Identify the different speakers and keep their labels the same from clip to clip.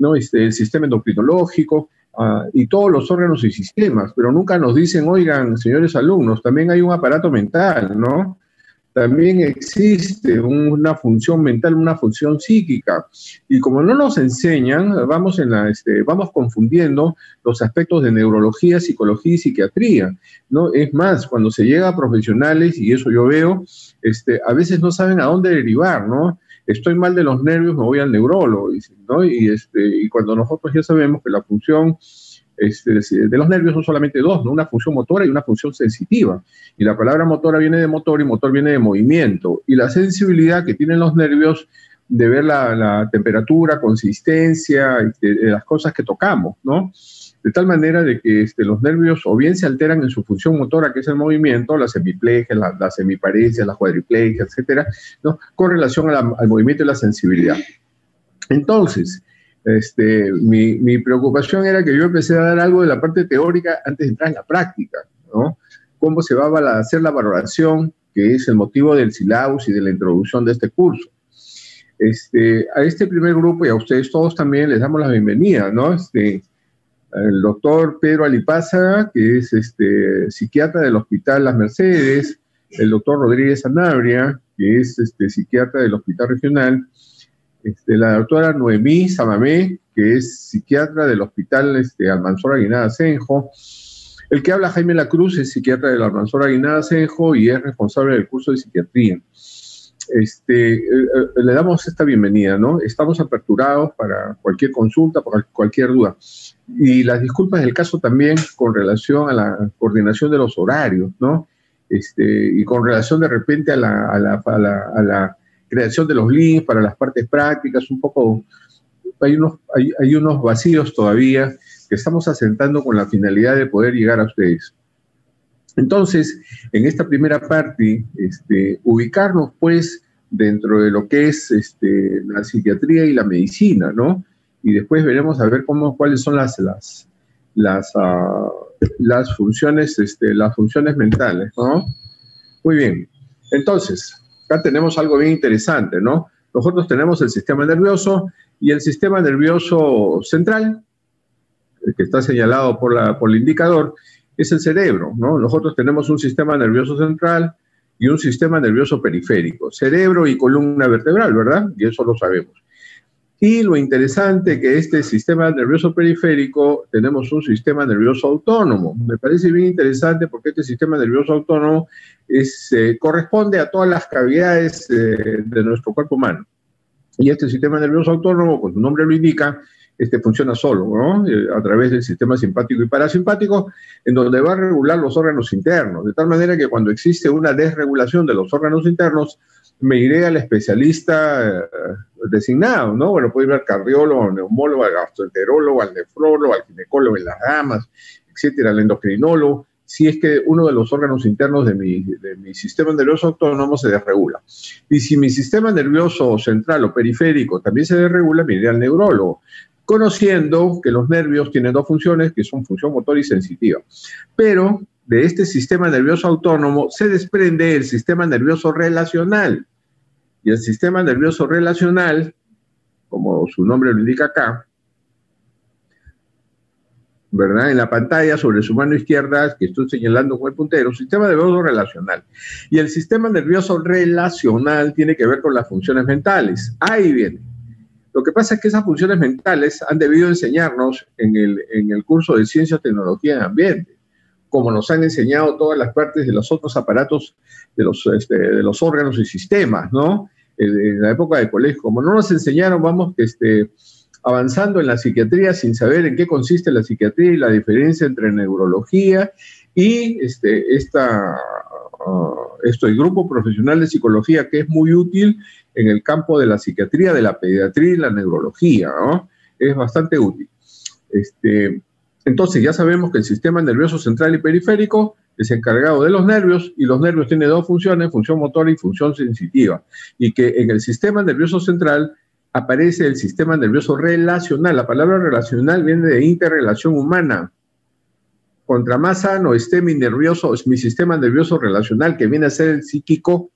Speaker 1: ¿no? El sistema endocrinológico, y todos los órganos y sistemas, pero nunca nos dicen, oigan, señores alumnos, también hay un aparato mental, ¿no? También existe una función mental, una función psíquica. Y como no nos enseñan, vamos confundiendo los aspectos de neurología, psicología y psiquiatría, ¿no? Es más, cuando se llega a profesionales, y eso yo veo, a veces no saben a dónde derivar, ¿no? Estoy mal de los nervios, me voy al neurólogo, ¿no? Y cuando nosotros ya sabemos que la función de los nervios son solamente dos, ¿no? Una función motora y una función sensitiva. Y la palabra motora viene de motor y motor viene de movimiento. Y la sensibilidad que tienen los nervios de ver la temperatura, consistencia, de las cosas que tocamos, ¿no? De tal manera de que los nervios o bien se alteran en su función motora, que es el movimiento, las hemiplegias, las hemiparesias, las cuadriplegias, etcétera, ¿no? Con relación al movimiento y la sensibilidad. Entonces, mi preocupación era que yo empecé a dar algo de la parte teórica antes de entrar en la práctica, ¿no? Cómo se va a hacer la valoración, que es el motivo del syllabus y de la introducción de este curso. A este primer grupo y a ustedes todos también les damos la bienvenida, ¿no? El doctor Pedro Alipaza, que es psiquiatra del Hospital Las Mercedes, el doctor Rodríguez Sanabria, que es psiquiatra del Hospital Regional, la doctora Noemí Samamé, que es psiquiatra del Hospital Almanzora Guinada Senjo. El que habla, Jaime La Cruz, es psiquiatra del Almanzora Guinada Senjo y es responsable del curso de psiquiatría. Le damos esta bienvenida, ¿no? Estamos aperturados para cualquier consulta, para cualquier duda. Y las disculpas del caso también con relación a la coordinación de los horarios, ¿no? Y con relación de repente a la creación de los links para las partes prácticas, un poco, hay unos vacíos todavía que estamos asentando con la finalidad de poder llegar a ustedes. Entonces, en esta primera parte, ubicarnos pues dentro de lo que es la psiquiatría y la medicina, ¿no? Y después veremos a ver cuáles son las funciones mentales, ¿no? Muy bien. Entonces, acá tenemos algo bien interesante, ¿no? Nosotros tenemos el sistema nervioso y el sistema nervioso central, el que está señalado por el indicador, es el cerebro, ¿no? Nosotros tenemos un sistema nervioso central y un sistema nervioso periférico, cerebro y columna vertebral, ¿verdad? Y eso lo sabemos. Y lo interesante que este sistema nervioso periférico, tenemos un sistema nervioso autónomo. Me parece bien interesante porque este sistema nervioso autónomo corresponde a todas las cavidades de nuestro cuerpo humano. Y este sistema nervioso autónomo, pues su nombre lo indica, funciona solo, ¿no? A través del sistema simpático y parasimpático, en donde va a regular los órganos internos, de tal manera que cuando existe una desregulación de los órganos internos, me iré al especialista designado, ¿no? Bueno, puedo ir al cardiólogo, al neumólogo, al gastroenterólogo, al nefrólogo, al ginecólogo en las damas, etcétera, al endocrinólogo, si es que uno de los órganos internos de mi sistema nervioso autónomo se desregula. Y si mi sistema nervioso central o periférico también se desregula, me iré al neurólogo, conociendo que los nervios tienen dos funciones, que son función motora y sensitiva. Pero de este sistema nervioso autónomo se desprende el sistema nervioso relacional. Y el sistema nervioso relacional, como su nombre lo indica acá, ¿verdad? En la pantalla, sobre su mano izquierda, que estoy señalando con el puntero, sistema nervioso relacional. Y el sistema nervioso relacional tiene que ver con las funciones mentales. Ahí viene. Lo que pasa es que esas funciones mentales han debido enseñarnos en el curso de Ciencia, Tecnología y Ambiente, como nos han enseñado todas las partes de los otros aparatos de los órganos y sistemas, ¿no? En la época de colegio. Como no nos enseñaron, vamos avanzando en la psiquiatría sin saber en qué consiste la psiquiatría y la diferencia entre neurología y el grupo profesional de psicología, que es muy útil en el campo de la psiquiatría, de la pediatría y la neurología, ¿no? Es bastante útil. Entonces ya sabemos que el sistema nervioso central y periférico es encargado de los nervios, y los nervios tienen dos funciones, función motora y función sensitiva, y que en el sistema nervioso central aparece el sistema nervioso relacional. La palabra relacional viene de interrelación humana. Contra más sano esté mi sistema nervioso relacional, que viene a ser el psíquico,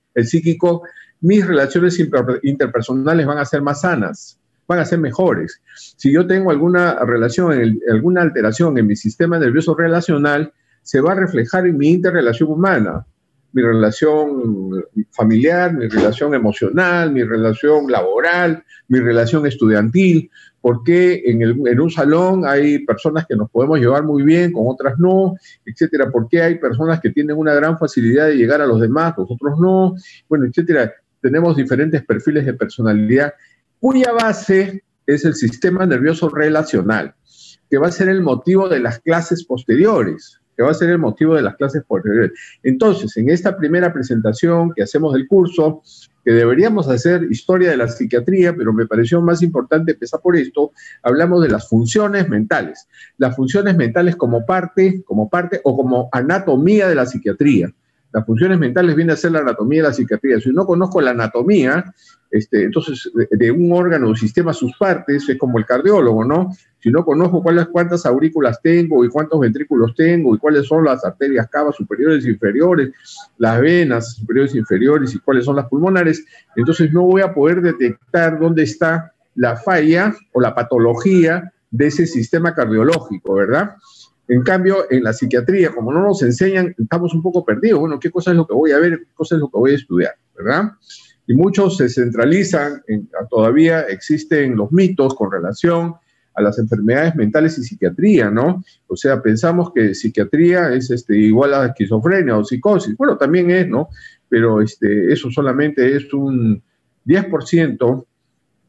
Speaker 1: mis relaciones interpersonales van a ser más sanas. van a ser mejores. Si yo tengo alguna relación, alguna alteración en mi sistema nervioso relacional, se va a reflejar en mi interrelación humana, mi relación familiar, mi relación emocional, mi relación laboral, mi relación estudiantil. Porque en un salón hay personas que nos podemos llevar muy bien, con otras no, etcétera? ¿Por qué hay personas que tienen una gran facilidad de llegar a los demás, nosotros no? Bueno, etcétera. Tenemos diferentes perfiles de personalidad, cuya base es el sistema nervioso relacional, que va a ser el motivo de las clases posteriores. Entonces, en esta primera presentación que hacemos del curso, que deberíamos hacer historia de la psiquiatría, pero me pareció más importante empezar por esto, hablamos de las funciones mentales. Las funciones mentales como parte o como anatomía de la psiquiatría. Las funciones mentales viene a ser la anatomía de la psiquiatría. Si no conozco la anatomía, entonces de un órgano o sistema sus partes, es como el cardiólogo, ¿no? Si no conozco cuántas aurículas tengo y cuántos ventrículos tengo y cuáles son las arterias cavas superiores e inferiores, las venas superiores e inferiores y cuáles son las pulmonares, entonces no voy a poder detectar dónde está la falla o la patología de ese sistema cardiológico, ¿verdad? En cambio, en la psiquiatría, como no nos enseñan, estamos un poco perdidos. Bueno, ¿qué cosa es lo que voy a ver? ¿Qué cosa es lo que voy a estudiar? ¿Verdad? Y muchos se centralizan, todavía existen los mitos con relación a las enfermedades mentales y psiquiatría, ¿no? O sea, pensamos que psiquiatría es igual a esquizofrenia o psicosis. Bueno, también es, ¿no? Pero eso solamente es un 10%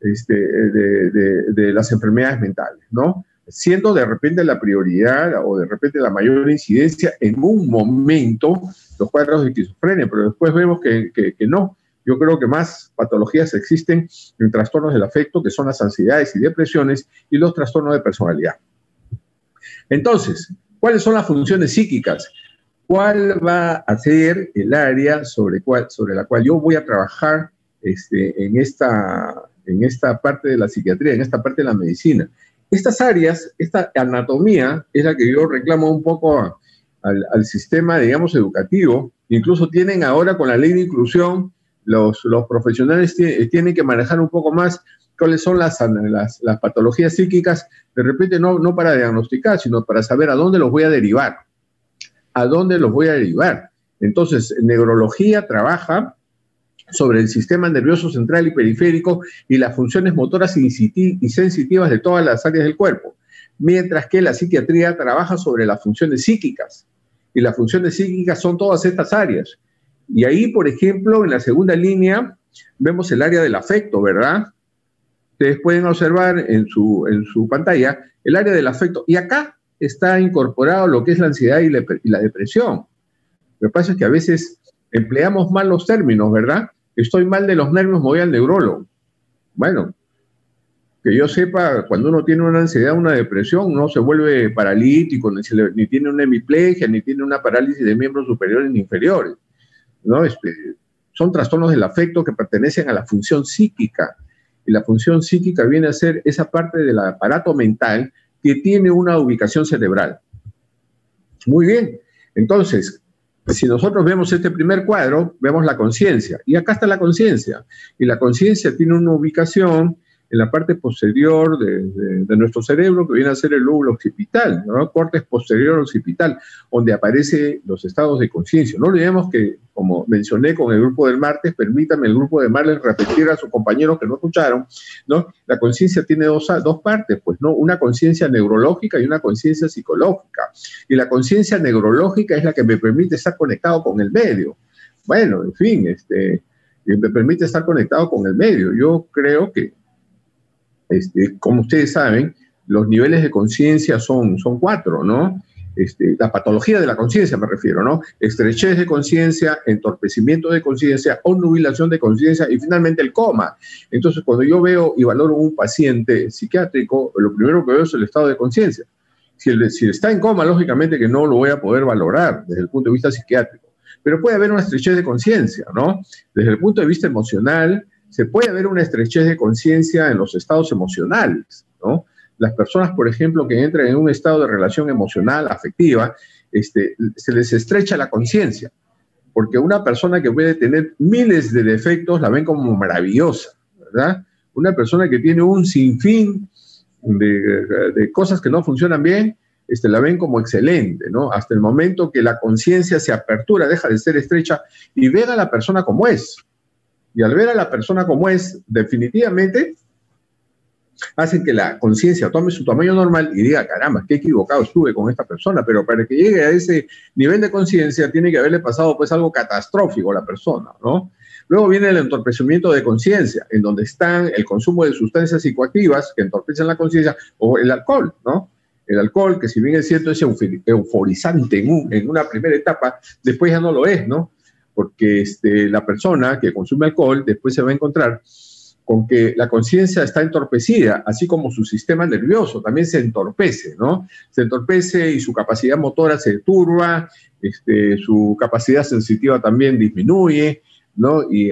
Speaker 1: de las enfermedades mentales, ¿no? Siendo de repente la prioridad o de repente la mayor incidencia en un momento los cuadros de esquizofrenia, pero después vemos que no. Yo creo que más patologías existen en trastornos del afecto, que son las ansiedades y depresiones, y los trastornos de personalidad. Entonces, ¿cuáles son las funciones psíquicas? ¿Cuál va a ser el área sobre la cual yo voy a trabajar en esta parte de la psiquiatría, en esta parte de la medicina? Estas áreas, esta anatomía, es la que yo reclamo un poco al sistema, digamos, educativo. Incluso tienen ahora con la ley de inclusión, los profesionales tienen que manejar un poco más cuáles son las patologías psíquicas, de repente no para diagnosticar, sino para saber a dónde los voy a derivar. Entonces, neurología trabaja sobre el sistema nervioso central y periférico y las funciones motoras y sensitivas de todas las áreas del cuerpo, mientras que la psiquiatría trabaja sobre las funciones psíquicas, y las funciones psíquicas son todas estas áreas. Y ahí, por ejemplo, en la segunda línea, vemos el área del afecto, ¿verdad? Ustedes pueden observar en su pantalla el área del afecto, y acá está incorporado lo que es la ansiedad y la depresión. Lo que pasa es que a veces empleamos mal los términos, ¿verdad? Estoy mal de los nervios, me voy al neurólogo. Bueno, que yo sepa, cuando uno tiene una ansiedad, una depresión, no se vuelve paralítico, ni tiene una hemiplegia, ni tiene una parálisis de miembros superiores ni inferiores, ¿no? Son trastornos del afecto que pertenecen a la función psíquica, y la función psíquica viene a ser esa parte del aparato mental que tiene una ubicación cerebral. Muy bien, entonces, si nosotros vemos este primer cuadro, vemos la conciencia, y acá está la conciencia, y la conciencia tiene una ubicación en la parte posterior de nuestro cerebro, que viene a ser el lóbulo occipital, ¿no? Córtex posterior occipital, donde aparecen los estados de conciencia. No olvidemos que, como mencioné con el grupo del martes, permítame el grupo de martes repetir a sus compañeros que no escucharon, ¿no? La conciencia tiene dos partes, pues, ¿no? Una conciencia neurológica y una conciencia psicológica. Y la conciencia neurológica es la que me permite estar conectado con el medio. Bueno, en fin, me permite estar conectado con el medio. Yo creo que como ustedes saben, los niveles de conciencia son 4, ¿no? La patología de la conciencia me refiero, ¿no? Estrechez de conciencia, entorpecimiento de conciencia, obnubilación de conciencia y finalmente el coma. Entonces, cuando yo veo y valoro un paciente psiquiátrico, lo primero que veo es el estado de conciencia. Si está en coma, lógicamente que no lo voy a poder valorar desde el punto de vista psiquiátrico, pero puede haber una estrechez de conciencia, ¿no? Desde el punto de vista emocional, se puede ver una estrechez de conciencia en los estados emocionales, ¿no? Las personas, por ejemplo, que entran en un estado de relación emocional, afectiva, se les estrecha la conciencia, porque una persona que puede tener miles de defectos la ven como maravillosa, ¿verdad? Una persona que tiene un sinfín de cosas que no funcionan bien, la ven como excelente, ¿no? Hasta el momento que la conciencia se apertura, deja de ser estrecha y ve a la persona como es. Y al ver a la persona como es, definitivamente hacen que la conciencia tome su tamaño normal y diga, caramba, qué equivocado estuve con esta persona, pero para que llegue a ese nivel de conciencia tiene que haberle pasado pues algo catastrófico a la persona, ¿no? Luego viene el entorpecimiento de conciencia, en donde están el consumo de sustancias psicoactivas que entorpecen la conciencia, o el alcohol, ¿no? El alcohol, que si bien es cierto es euforizante en una primera etapa, después ya no lo es, ¿no? Porque la persona que consume alcohol después se va a encontrar con que la conciencia está entorpecida, así como su sistema nervioso también se entorpece, ¿no? Se entorpece y su capacidad motora se turba, su capacidad sensitiva también disminuye, ¿no? Y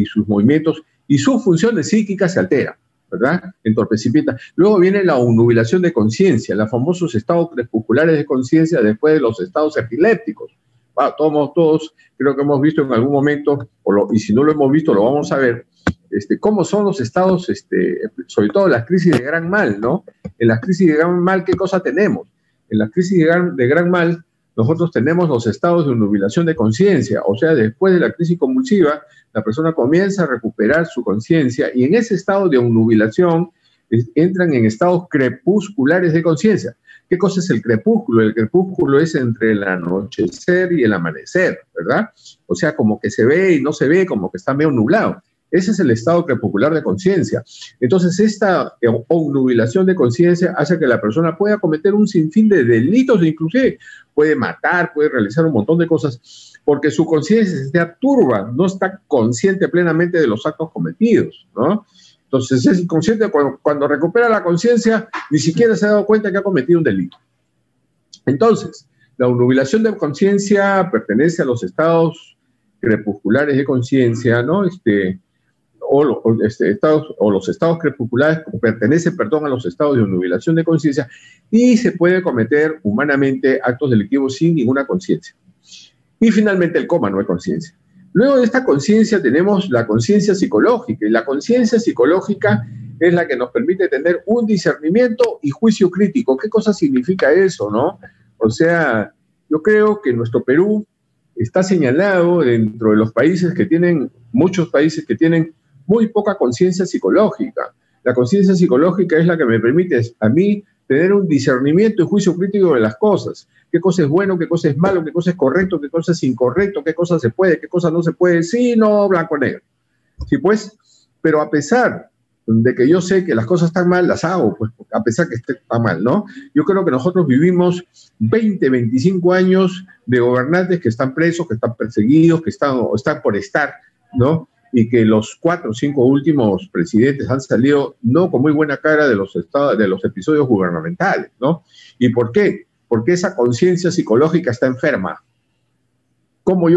Speaker 1: sus movimientos y sus funciones psíquicas se alteran, ¿verdad? Entorpecimiento. Luego viene la obnubilación de conciencia, los famosos estados crepusculares de conciencia después de los estados epilépticos. Bueno, todos creo que hemos visto en algún momento, y si no lo hemos visto lo vamos a ver, cómo son los estados, sobre todo las crisis de gran mal, ¿no? En las crisis de gran mal, ¿qué cosa tenemos? En las crisis de gran mal, nosotros tenemos los estados de obnubilación de conciencia, o sea, después de la crisis convulsiva, la persona comienza a recuperar su conciencia y en ese estado de obnubilación entran en estados crepusculares de conciencia. ¿Qué cosa es el crepúsculo? El crepúsculo es entre el anochecer y el amanecer, ¿verdad? O sea, como que se ve y no se ve, como que está medio nublado. Ese es el estado crepuscular de conciencia. Entonces, esta obnubilación de conciencia hace que la persona pueda cometer un sinfín de delitos, inclusive puede matar, puede realizar un montón de cosas, porque su conciencia está turba, no está consciente plenamente de los actos cometidos, ¿no? Entonces, es inconsciente cuando recupera la conciencia, ni siquiera se ha dado cuenta que ha cometido un delito. Entonces, la obnubilación de conciencia pertenece a los estados crepusculares de conciencia, ¿no? Los estados crepusculares pertenecen, a los estados de obnubilación de conciencia y se puede cometer humanamente actos delictivos sin ninguna conciencia. Y finalmente el coma no es conciencia. Luego de esta conciencia tenemos la conciencia psicológica y la conciencia psicológica es la que nos permite tener un discernimiento y juicio crítico. ¿Qué cosa significa eso, no? O sea, yo creo que nuestro Perú está señalado dentro de los países que tienen, muchos países que tienen muy poca conciencia psicológica. La conciencia psicológica es la que me permite a mí tener un discernimiento y juicio crítico de las cosas. ¿Qué cosa es bueno, qué cosa es malo, qué cosa es correcto, qué cosa es incorrecto, qué cosa se puede, qué cosa no se puede? Sí, no, blanco, negro. Sí, pues, pero a pesar de que yo sé que las cosas están mal, las hago, pues, a pesar que estén mal, ¿no? Yo creo que nosotros vivimos 20, 25 años de gobernantes que están presos, que están perseguidos, que están por estar, ¿no? Y que los 4 o 5 últimos presidentes han salido no con muy buena cara de los episodios gubernamentales, ¿no? ¿Y por qué? Porque esa conciencia psicológica está enferma. ¿Cómo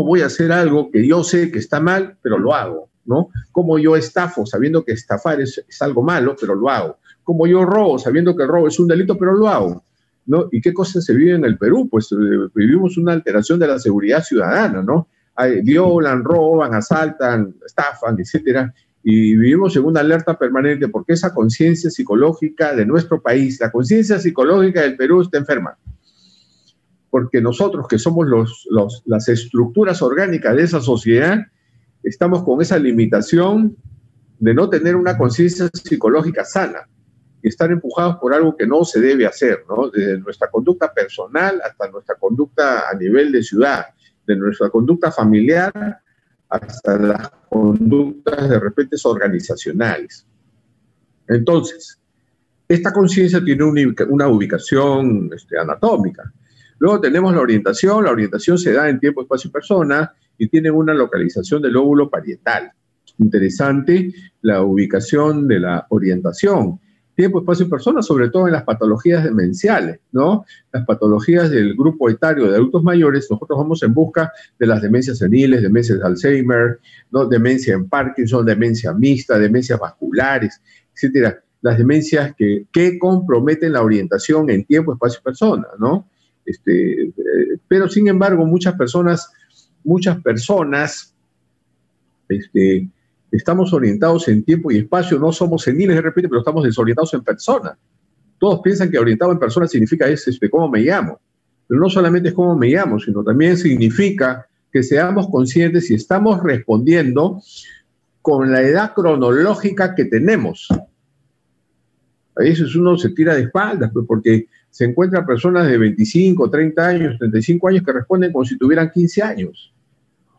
Speaker 1: voy a hacer algo que yo sé que está mal, pero lo hago, ¿no? ¿Cómo yo estafo sabiendo que estafar es algo malo, pero lo hago? ¿Cómo yo robo sabiendo que el robo es un delito, pero lo hago? ¿No? ¿Y qué cosas se vive en el Perú? Pues vivimos una alteración de la seguridad ciudadana, ¿no? Violan, roban, asaltan, estafan, etcétera, y vivimos en una alerta permanente porque esa conciencia psicológica de nuestro país, la conciencia psicológica del Perú está enferma, porque nosotros que somos las estructuras orgánicas de esa sociedad, estamos con esa limitación de no tener una conciencia psicológica sana y estar empujados por algo que no se debe hacer, ¿no? Desde nuestra conducta personal hasta nuestra conducta a nivel de ciudad, de nuestra conducta familiar hasta las conductas de repente organizacionales. Entonces, esta conciencia tiene una ubicación anatómica. Luego tenemos la orientación se da en tiempo, espacio y persona y tiene una localización del lóbulo parietal. Interesante la ubicación de la orientación. Tiempo, espacio y persona, sobre todo en las patologías demenciales, ¿no? Las patologías del grupo etario de adultos mayores, nosotros vamos en busca de las demencias seniles, demencias de Alzheimer, ¿no? Demencia en Parkinson, demencia mixta, demencias vasculares, etcétera. Las demencias que comprometen la orientación en tiempo, espacio y persona, ¿no? Pero sin embargo, muchas personas Estamos orientados en tiempo y espacio, no somos seniles de repente, pero estamos desorientados en persona. Todos piensan que orientado en persona significa cómo me llamo. Pero no solamente es cómo me llamo, sino también significa que seamos conscientes si estamos respondiendo con la edad cronológica que tenemos. A veces uno se tira de espaldas, pues, porque se encuentran personas de 25, 30 años, 35 años que responden como si tuvieran 15 años.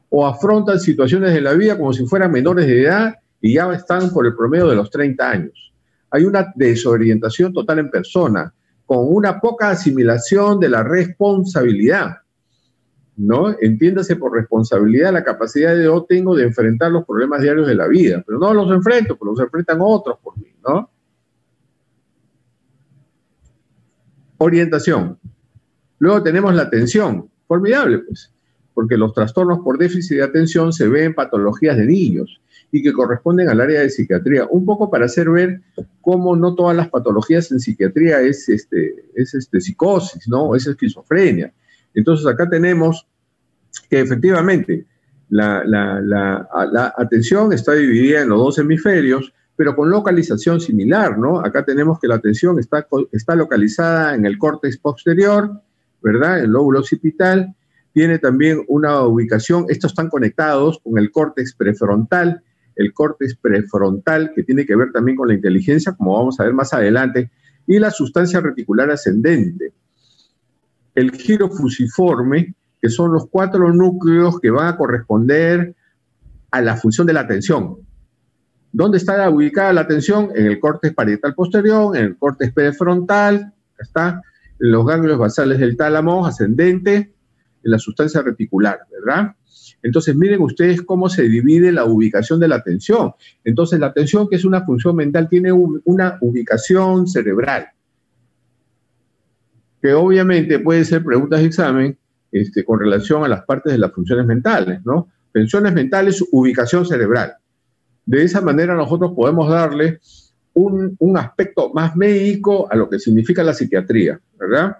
Speaker 1: O afrontan situaciones de la vida como si fueran menores de edad y ya están por el promedio de los 30 años. Hay una desorientación total en persona, con una poca asimilación de la responsabilidad, ¿no? Entiéndase por responsabilidad la capacidad que yo tengo de enfrentar los problemas diarios de la vida, pero no los enfrento, pero los enfrentan otros por mí, ¿no? Orientación. Luego tenemos la atención, formidable, pues, porque los trastornos por déficit de atención se ven en patologías de niños y que corresponden al área de psiquiatría. Un poco para hacer ver cómo no todas las patologías en psiquiatría es psicosis, ¿no? Es esquizofrenia. Entonces acá tenemos que efectivamente la atención está dividida en los dos hemisferios, pero con localización similar, ¿no? Acá tenemos que la atención está localizada en el córtex posterior, ¿verdad? El lóbulo occipital. Tiene también una ubicación, estos están conectados con el córtex prefrontal que tiene que ver también con la inteligencia, como vamos a ver más adelante, y la sustancia reticular ascendente. El giro fusiforme, que son los 4 núcleos que van a corresponder a la función de la atención. ¿Dónde está ubicada la atención? En el córtex parietal posterior, en el córtex prefrontal, está, en los ganglios basales del tálamo ascendente, en la sustancia reticular, ¿verdad? Entonces, miren ustedes cómo se divide la ubicación de la atención. Entonces, la atención, que es una función mental, tiene una ubicación cerebral, que obviamente puede ser preguntas de examen con relación a las partes de las funciones mentales, ¿no? Funciones mentales, ubicación cerebral. De esa manera nosotros podemos darle un aspecto más médico a lo que significa la psiquiatría, ¿verdad?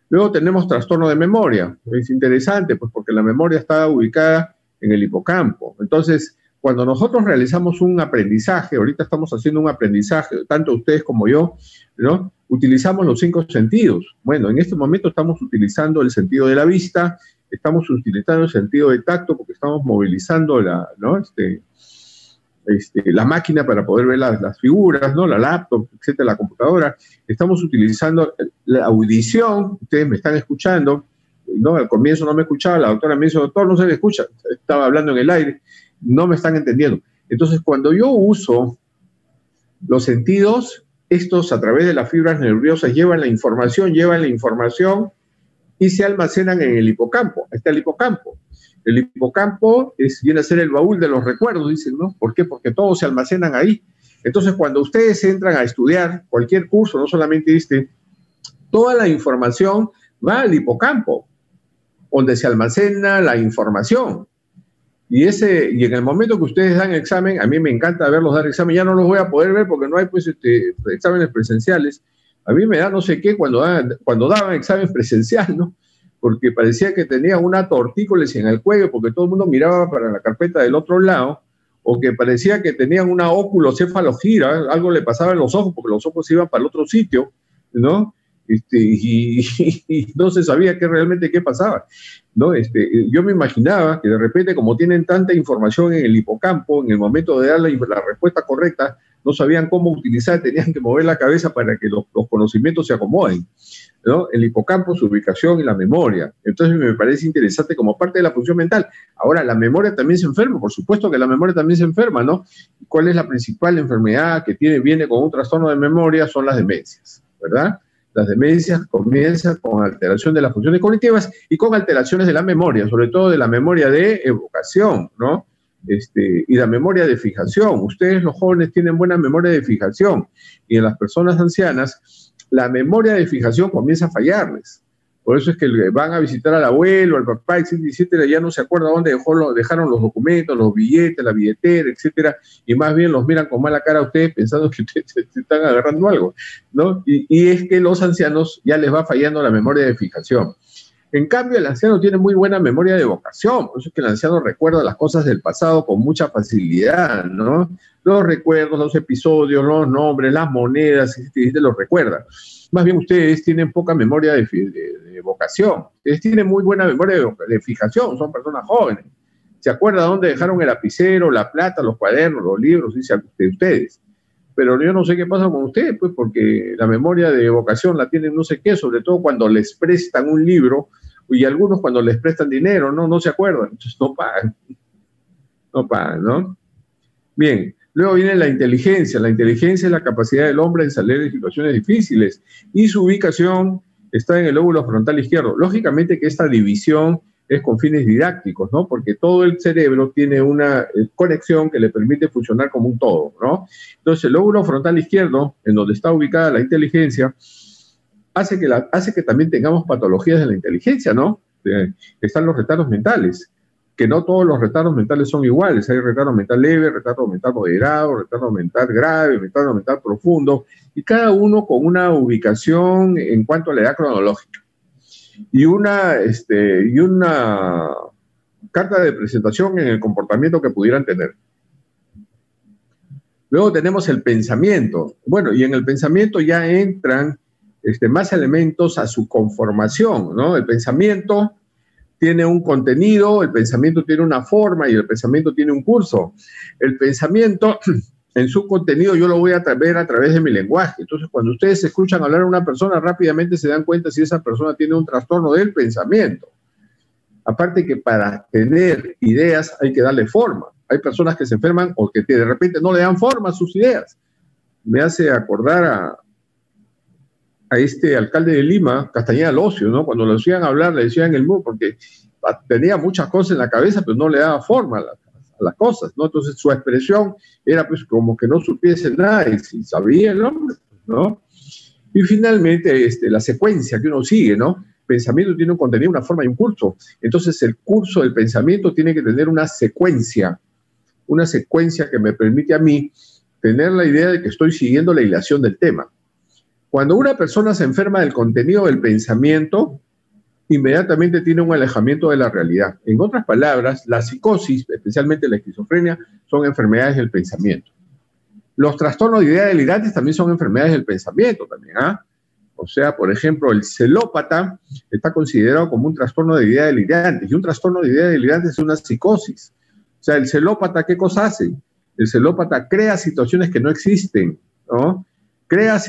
Speaker 1: Luego tenemos trastorno de memoria. Es interesante, pues, porque la memoria está ubicada en el hipocampo. Entonces, cuando nosotros realizamos un aprendizaje, ahorita estamos haciendo un aprendizaje, tanto ustedes como yo, ¿no? Utilizamos los 5 sentidos. Bueno, en este momento estamos utilizando el sentido de la vista, estamos utilizando el sentido de tacto porque estamos movilizando ¿no? la máquina para poder ver las figuras, ¿no? La laptop, etcétera, la computadora. Estamos utilizando la audición, ustedes me están escuchando, ¿no? Al comienzo no me escuchaba, la doctora me dice, doctor, no se le escucha, estaba hablando en el aire, no me están entendiendo. Entonces, cuando yo uso los sentidos, estos a través de las fibras nerviosas llevan la información y se almacenan en el hipocampo. Ahí está el hipocampo. El hipocampo viene a ser el baúl de los recuerdos, dicen, ¿no? ¿Por qué? Porque todos se almacenan ahí. Entonces, cuando ustedes entran a estudiar cualquier curso, no solamente toda la información va al hipocampo, donde se almacena la información. Y en el momento que ustedes dan examen, a mí me encanta verlos dar examen, ya no los voy a poder ver porque no hay pues exámenes presenciales. A mí me da no sé qué cuando daban examen presencial, ¿no? Porque parecía que tenía una tortícolis en el cuello, porque todo el mundo miraba para la carpeta del otro lado, o que parecía que tenían una óculocefalogira, algo le pasaba en los ojos, porque los ojos iban para el otro sitio, ¿no? Y no se sabía realmente qué pasaba, ¿no? Yo me imaginaba que de repente, como tienen tanta información en el hipocampo, en el momento de dar la respuesta correcta, no sabían cómo utilizar, tenían que mover la cabeza para que los conocimientos se acomoden, ¿no? El hipocampo, su ubicación y la memoria. Entonces me parece interesante como parte de la función mental. Ahora, la memoria también se enferma, por supuesto que la memoria también se enferma, ¿no? ¿Cuál es la principal enfermedad que viene con un trastorno de memoria? Son las demencias, ¿verdad? Las demencias comienzan con alteración de las funciones cognitivas y con alteraciones de la memoria, sobre todo de la memoria de evocación, ¿no? Y la memoria de fijación. Ustedes, los jóvenes, tienen buena memoria de fijación, y en las personas ancianas la memoria de fijación comienza a fallarles. Por eso es que van a visitar al abuelo, al papá, etcétera, ya no se acuerda dónde dejaron los documentos, los billetes, la billetera, etcétera, y más bien los miran con mala cara a ustedes pensando que ustedes se están agarrando algo, ¿no? Y es que los ancianos ya les va fallando la memoria de fijación. En cambio, el anciano tiene muy buena memoria de evocación, por eso es que el anciano recuerda las cosas del pasado con mucha facilidad, ¿no? Los recuerdos, los episodios, los nombres, las monedas, los recuerda. Más bien ustedes tienen poca memoria de evocación, ustedes tienen muy buena memoria de fijación, son personas jóvenes. ¿Se acuerdan dónde dejaron el lapicero, la plata, los cuadernos, los libros? Dice ustedes. Pero yo no sé qué pasa con ustedes, pues, porque la memoria de evocación la tienen no sé qué, sobre todo cuando les prestan un libro, y algunos cuando les prestan dinero, no se acuerdan, entonces no pagan, ¿no? Bien, luego viene la inteligencia. La inteligencia es la capacidad del hombre en salir de situaciones difíciles, y su ubicación está en el lóbulo frontal izquierdo. Lógicamente que esta división es con fines didácticos, ¿no? Porque todo el cerebro tiene una conexión que le permite funcionar como un todo, ¿no? Entonces, el lóbulo frontal izquierdo, en donde está ubicada la inteligencia, hace que también tengamos patologías de la inteligencia, ¿no? Están los retardos mentales, que no todos los retardos mentales son iguales. Hay retardo mental leve, retardo mental moderado, retardo mental grave, retardo mental profundo, y cada uno con una ubicación en cuanto a la edad cronológica. Y una carta de presentación en el comportamiento que pudieran tener. Luego tenemos el pensamiento. Bueno, y en el pensamiento ya entran más elementos a su conformación, ¿no? El pensamiento tiene un contenido, el pensamiento tiene una forma y el pensamiento tiene un curso. El pensamiento, en su contenido, yo lo voy a ver a través de mi lenguaje. Entonces, cuando ustedes escuchan hablar a una persona, rápidamente se dan cuenta si esa persona tiene un trastorno del pensamiento. Aparte que para tener ideas hay que darle forma. Hay personas que se enferman o que de repente no le dan forma a sus ideas. Me hace acordar a este alcalde de Lima, Castañeda Locio, ¿no? Cuando lo hacían hablar, le decían el mu, porque tenía muchas cosas en la cabeza, pero no le daba forma a las cosas, ¿no? Entonces su expresión era pues como que no supiese nada, y si sabía el hombre, ¿no? Y finalmente la secuencia que uno sigue, ¿no? Pensamiento tiene un contenido, una forma y un curso. Entonces el curso del pensamiento tiene que tener una secuencia que me permite a mí tener la idea de que estoy siguiendo la hilación del tema. Cuando una persona se enferma del contenido del pensamiento, inmediatamente tiene un alejamiento de la realidad. En otras palabras, la psicosis, especialmente la esquizofrenia, son enfermedades del pensamiento. Los trastornos de ideas delirantes también son enfermedades del pensamiento también, ¿ah? O sea, por ejemplo, el celópata está considerado como un trastorno de ideas delirantes, y un trastorno de ideas delirantes es una psicosis. O sea, el celópata, ¿qué cosa hace? El celópata crea situaciones que no existen, ¿no? Crea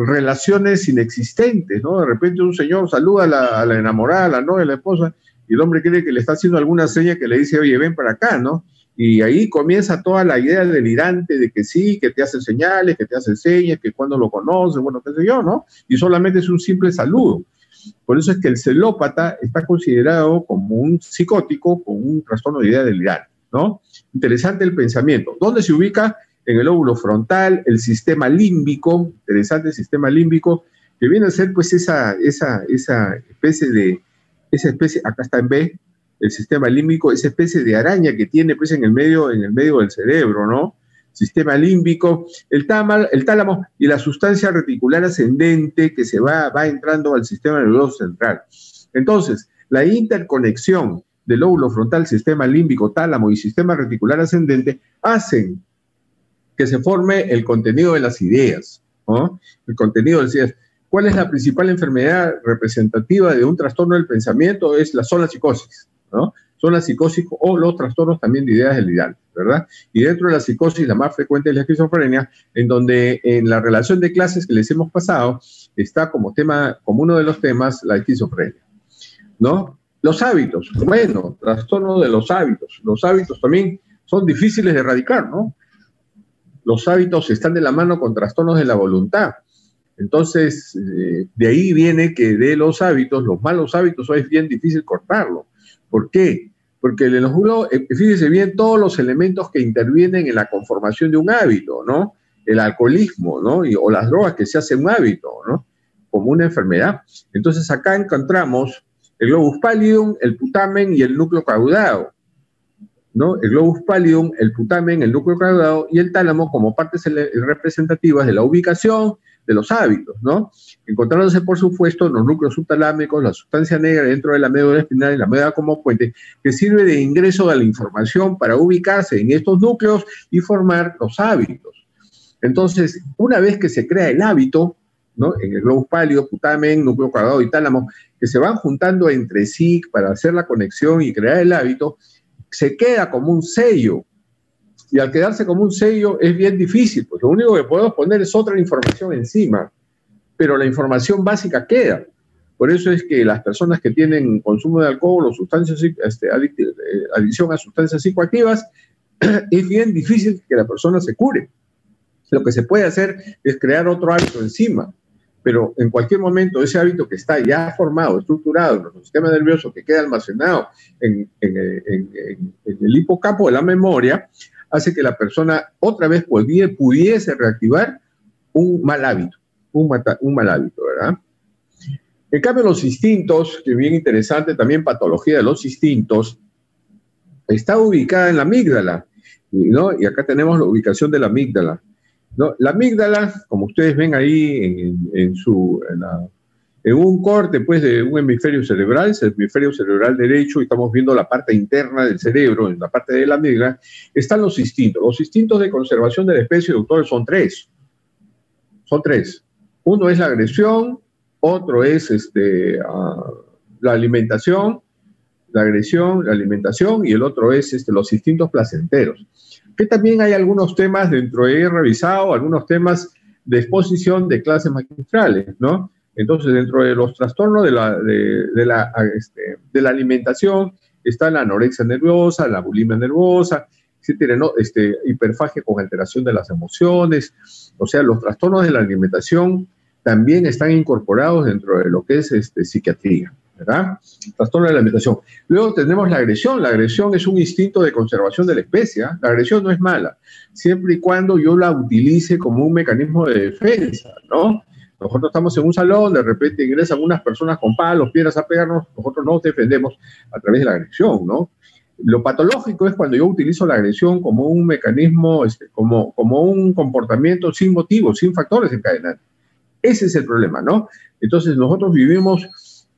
Speaker 1: relaciones inexistentes, ¿no? De repente un señor saluda a la enamorada, a la novia, a la esposa, y el hombre cree que le está haciendo alguna seña que le dice, oye, ven para acá, ¿no? Y ahí comienza toda la idea delirante de que sí, que te hacen señales, que te hacen señas, que cuando lo conoces, bueno, qué sé yo, ¿no? Y solamente es un simple saludo. Por eso es que el celópata está considerado como un psicótico con un trastorno de idea delirante, ¿no? Interesante el pensamiento. ¿Dónde se ubica? En el lóbulo frontal, el sistema límbico, interesante el sistema límbico, que viene a ser pues esa especie, acá está en B, el sistema límbico, esa especie de araña que tiene pues en el medio del cerebro, ¿no? Sistema límbico, el tálamo y la sustancia reticular ascendente que se va entrando al sistema nervioso central. Entonces, la interconexión del lóbulo frontal, sistema límbico, tálamo y sistema reticular ascendente hacen que se forme el contenido de las ideas, ¿no? El contenido de las ideas. ¿Cuál es la principal enfermedad representativa de un trastorno del pensamiento? Son las psicosis, ¿no? Son las psicosis o los trastornos también de ideas delirantes, ¿verdad? Y dentro de la psicosis, la más frecuente es la esquizofrenia, en donde en la relación de clases que les hemos pasado, está como uno de los temas, la esquizofrenia, ¿no? Los hábitos, bueno, trastorno de los hábitos. Los hábitos también son difíciles de erradicar, ¿no? Los hábitos están de la mano con trastornos de la voluntad. Entonces, de ahí viene que de los hábitos, los malos hábitos, es bien difícil cortarlo. ¿Por qué? Porque en los fíjese bien todos los elementos que intervienen en la conformación de un hábito, ¿no? El alcoholismo, ¿no? O las drogas que se hacen un hábito, ¿no? Como una enfermedad. Entonces, acá encontramos el globus pallidum, el putamen y el núcleo caudado, ¿no? El globus pallidum, el putamen, el núcleo caudado y el tálamo como partes representativas de la ubicación, de los hábitos, ¿no? Encontrándose, por supuesto, en los núcleos subtalámicos, la sustancia negra dentro de la médula espinal y la médula como puente, que sirve de ingreso de la información para ubicarse en estos núcleos y formar los hábitos. Entonces, una vez que se crea el hábito, ¿no? En el globus pálido, putamen, núcleo cargado y tálamo, que se van juntando entre sí para hacer la conexión y crear el hábito, se queda como un sello. Y al quedarse como un sello es bien difícil, pues lo único que podemos poner es otra información encima, pero la información básica queda. Por eso es que las personas que tienen consumo de alcohol o sustancias, adicción a sustancias psicoactivas, es bien difícil que la persona se cure. Lo que se puede hacer es crear otro hábito encima, pero en cualquier momento ese hábito que está ya formado, estructurado en nuestro sistema nervioso, que queda almacenado en el hipocampo de la memoria, hace que la persona otra vez pudiese reactivar un mal hábito, un mal hábito, ¿verdad? En cambio, los instintos, que es bien interesante, también patología de los instintos, está ubicada en la amígdala, ¿no? Y acá tenemos la ubicación de la amígdala, ¿no? La amígdala, como ustedes ven ahí en un corte, pues, de un hemisferio cerebral, es el hemisferio cerebral derecho, y estamos viendo la parte interna del cerebro, en la parte de la amígdala, están los instintos. Los instintos de conservación de la especie, doctores, son tres. Son tres. Uno es la agresión, otro es la alimentación, la agresión, la alimentación, y el otro es los instintos placenteros. Que también hay algunos temas he revisado, algunos temas de exposición de clases magistrales, ¿no? Entonces, dentro de los trastornos de la alimentación está la anorexia nerviosa, la bulimia nerviosa, etcétera, ¿no? Hiperfagia con alteración de las emociones. O sea, los trastornos de la alimentación también están incorporados dentro de lo que es psiquiatría, ¿verdad? Trastorno de la alimentación. Luego tenemos la agresión. La agresión es un instinto de conservación de la especie, ¿eh? La agresión no es mala, siempre y cuando yo la utilice como un mecanismo de defensa, ¿no? Nosotros estamos en un salón, de repente ingresan unas personas con palos, piedras a pegarnos, nosotros nos defendemos a través de la agresión, ¿no? Lo patológico es cuando yo utilizo la agresión como un mecanismo, como un comportamiento sin motivo, sin factores encadenantes. Ese es el problema, ¿no? Entonces nosotros vivimos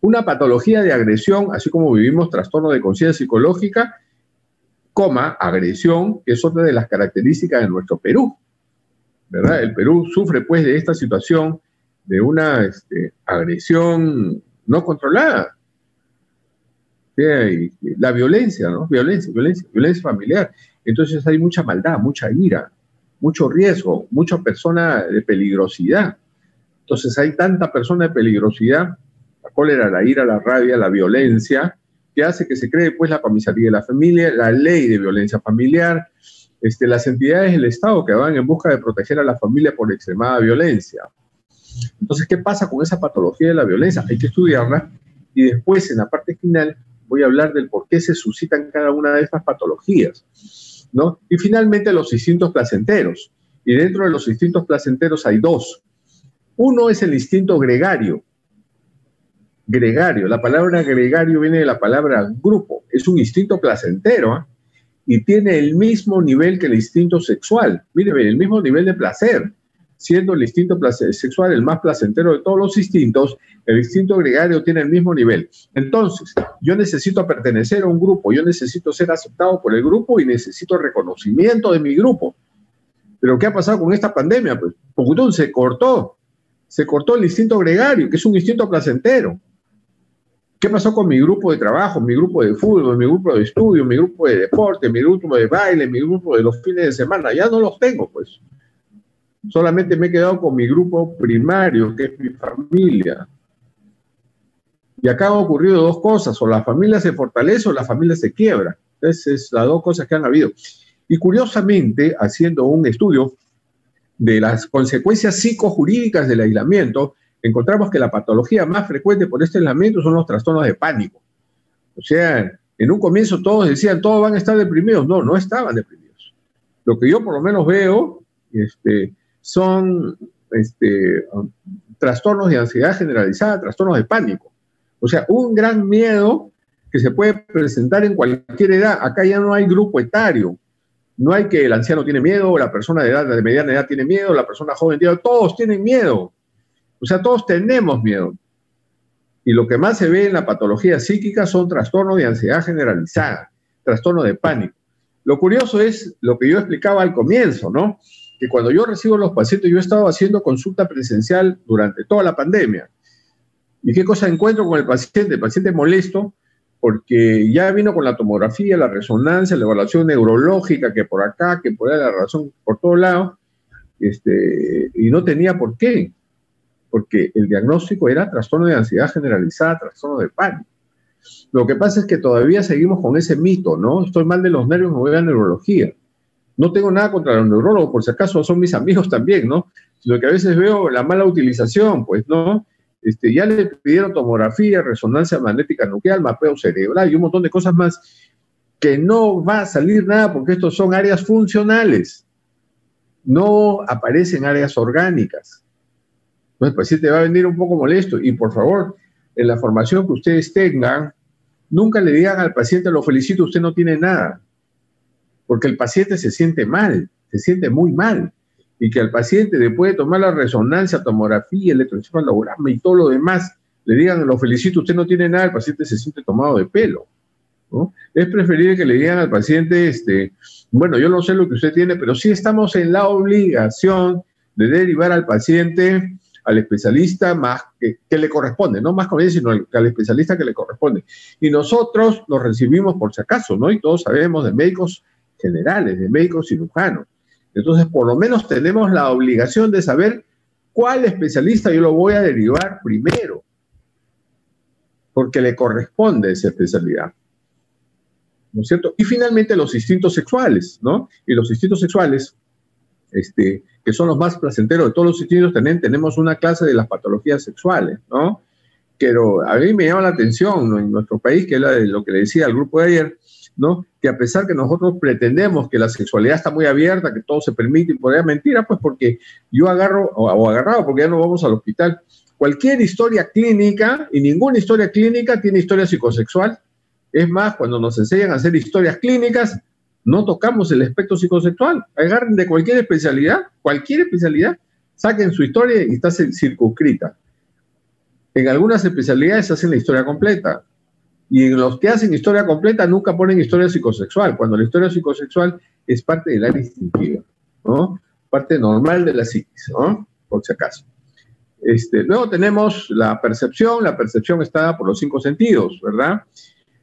Speaker 1: una patología de agresión, así como vivimos trastorno de conciencia psicológica, agresión, que es otra de las características de nuestro Perú, ¿verdad? El Perú sufre, pues, de esta situación de una agresión no controlada. Y la violencia, ¿no? Violencia familiar. Entonces hay mucha maldad, mucha ira, mucho riesgo, mucha persona de peligrosidad. Entonces hay tanta persona de peligrosidad, la cólera, la ira, la rabia, la violencia, que hace que se cree, pues, la comisaría de la familia, la ley de violencia familiar, las entidades del Estado que van en busca de proteger a la familia por extremada violencia. Entonces, ¿qué pasa con esa patología de la violencia? Hay que estudiarla, y después, en la parte final, voy a hablar del por qué se suscitan cada una de estas patologías, ¿no? Y finalmente, los instintos placenteros. Y dentro de los instintos placenteros hay dos. Uno es el instinto gregario. Gregario, la palabra gregario viene de la palabra grupo. Es un instinto placentero, ¿eh? Y tiene el mismo nivel que el instinto sexual. Miren, el mismo nivel de placer. Siendo el instinto sexual el más placentero de todos los instintos, el instinto gregario tiene el mismo nivel. Entonces, yo necesito pertenecer a un grupo, yo necesito ser aceptado por el grupo y necesito reconocimiento de mi grupo. Pero ¿qué ha pasado con esta pandemia? Pues, Pocutún, se cortó el instinto gregario, que es un instinto placentero. ¿Qué pasó con mi grupo de trabajo, mi grupo de fútbol, mi grupo de estudio, mi grupo de deporte, mi grupo de baile, mi grupo de los fines de semana? Ya no los tengo, pues. Solamente me he quedado con mi grupo primario, que es mi familia. Y acá han ocurrido dos cosas: o la familia se fortalece o la familia se quiebra. Esas son las dos cosas que han habido. Y curiosamente, haciendo un estudio de las consecuencias psicojurídicas del aislamiento, encontramos que la patología más frecuente por este aislamiento son los trastornos de pánico. O sea, en un comienzo todos decían, todos van a estar deprimidos. No, no estaban deprimidos. Lo que yo por lo menos veo, son trastornos de ansiedad generalizada, trastornos de pánico. O sea, un gran miedo que se puede presentar en cualquier edad. Acá ya no hay grupo etario. No hay que el anciano tiene miedo, la persona de mediana edad tiene miedo, la persona joven tiene miedo. Todos tienen miedo. O sea, todos tenemos miedo. Y lo que más se ve en la patología psíquica son trastornos de ansiedad generalizada, trastornos de pánico. Lo curioso es lo que yo explicaba al comienzo, ¿no? Que cuando yo recibo los pacientes, yo he estado haciendo consulta presencial durante toda la pandemia. ¿Y qué cosa encuentro con el paciente? El paciente molesto porque ya vino con la tomografía, la resonancia, la evaluación neurológica, que por acá, que por allá, la razón por todos lados, y no tenía por qué, porque el diagnóstico era trastorno de ansiedad generalizada, trastorno de pánico. Lo que pasa es que todavía seguimos con ese mito, ¿no? Estoy mal de los nervios, me voy a neurología. No tengo nada contra los neurólogos, por si acaso son mis amigos también, ¿no? Sino que a veces veo la mala utilización, pues, ¿no? Ya le pidieron tomografía, resonancia magnética nuclear, mapeo cerebral y un montón de cosas más que no va a salir nada porque estos son áreas funcionales. No aparecen áreas orgánicas. Entonces el paciente va a venir un poco molesto y por favor, en la formación que ustedes tengan, nunca le digan al paciente, lo felicito, usted no tiene nada. Porque el paciente se siente mal, se siente muy mal. Y que al paciente, después de tomar la resonancia, tomografía, electroencefalograma y todo lo demás, le digan, lo felicito, usted no tiene nada, el paciente se siente tomado de pelo, ¿no? Es preferible que le digan al paciente, bueno, yo no sé lo que usted tiene, pero sí estamos en la obligación de derivar al paciente al especialista más que le corresponde, no más con él, sino al especialista que le corresponde. Y nosotros nos recibimos por si acaso, ¿no? Y todos sabemos de médicos generales, de médicos cirujanos. Entonces, por lo menos tenemos la obligación de saber cuál especialista yo lo voy a derivar primero, porque le corresponde esa especialidad, ¿no es cierto? Y finalmente los instintos sexuales, ¿no? Y los instintos sexuales, que son los más placenteros de todos los instintos, también tenemos una clase de las patologías sexuales, ¿no? Pero a mí me llama la atención, ¿no? En nuestro país, que es lo que le decía al grupo de ayer, ¿no? Que a pesar que nosotros pretendemos que la sexualidad está muy abierta, que todo se permite, y por ahí mentira, pues porque yo agarrado, porque ya no vamos al hospital, cualquier historia clínica, y ninguna historia clínica tiene historia psicosexual. Es más, cuando nos enseñan a hacer historias clínicas, no tocamos el aspecto psicosexual. Agarren de cualquier especialidad, saquen su historia y está circunscrita. En algunas especialidades hacen la historia completa. Y en los que hacen historia completa nunca ponen historia psicosexual, cuando la historia psicosexual es parte del área instintiva, ¿no? Parte normal de la psiquis, ¿no? Por si acaso. Luego tenemos la percepción está dada por los 5 sentidos, ¿verdad?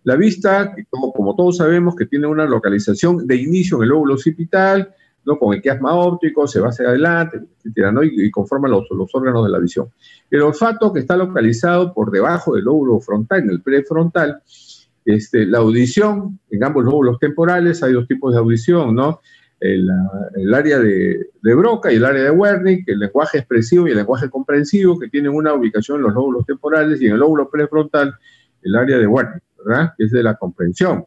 Speaker 1: La vista, como todos sabemos, que tiene una localización de inicio en el lóbulo occipital, ¿no? Con el quiasma óptico, se va hacia adelante, etcétera, ¿no? Y conforma los órganos de la visión. El olfato, que está localizado por debajo del lóbulo frontal, en el prefrontal. La audición, en ambos lóbulos temporales, hay 2 tipos de audición, ¿no? El área de Broca y el área de Wernicke, el lenguaje expresivo y el lenguaje comprensivo, que tienen una ubicación en los lóbulos temporales, y en el lóbulo prefrontal, el área de Wernicke, ¿verdad? Que es de la comprensión.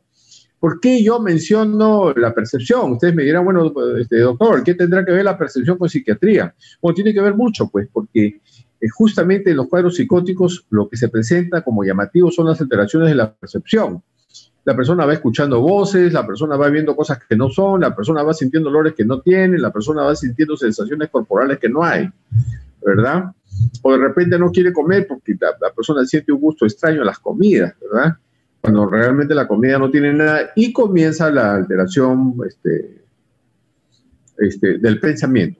Speaker 1: ¿Por qué yo menciono la percepción? Ustedes me dirán, bueno, doctor, ¿qué tendrá que ver la percepción con psiquiatría? Bueno, tiene que ver mucho, pues, porque justamente en los cuadros psicóticos lo que se presenta como llamativo son las alteraciones de la percepción. La persona va escuchando voces, la persona va viendo cosas que no son, la persona va sintiendo olores que no tiene, la persona va sintiendo sensaciones corporales que no hay, ¿verdad? O de repente no quiere comer porque la persona siente un gusto extraño a las comidas, ¿verdad? Cuando realmente la comida no tiene nada, y comienza la alteración del pensamiento.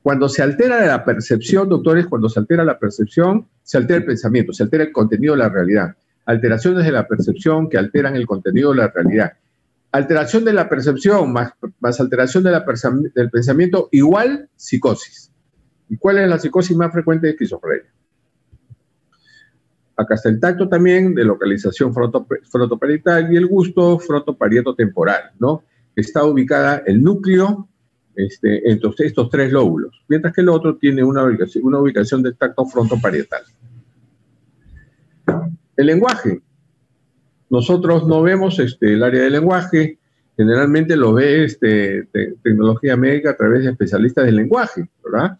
Speaker 1: Cuando se altera la percepción, doctores, cuando se altera la percepción, se altera el pensamiento, se altera el contenido de la realidad. Alteraciones de la percepción que alteran el contenido de la realidad. Alteración de la percepción más alteración del pensamiento igual psicosis. ¿Y cuál es la psicosis más frecuente de esquizofrenia? Acá está el tacto también, de localización frontoparietal, y el gusto frontoparieto-temporal, ¿no? Está ubicada el núcleo entre estos 3 lóbulos, mientras que el otro tiene una ubicación del tacto frontoparietal. El lenguaje. Nosotros no vemos el área del lenguaje, generalmente lo ve tecnología médica a través de especialistas del lenguaje, ¿verdad?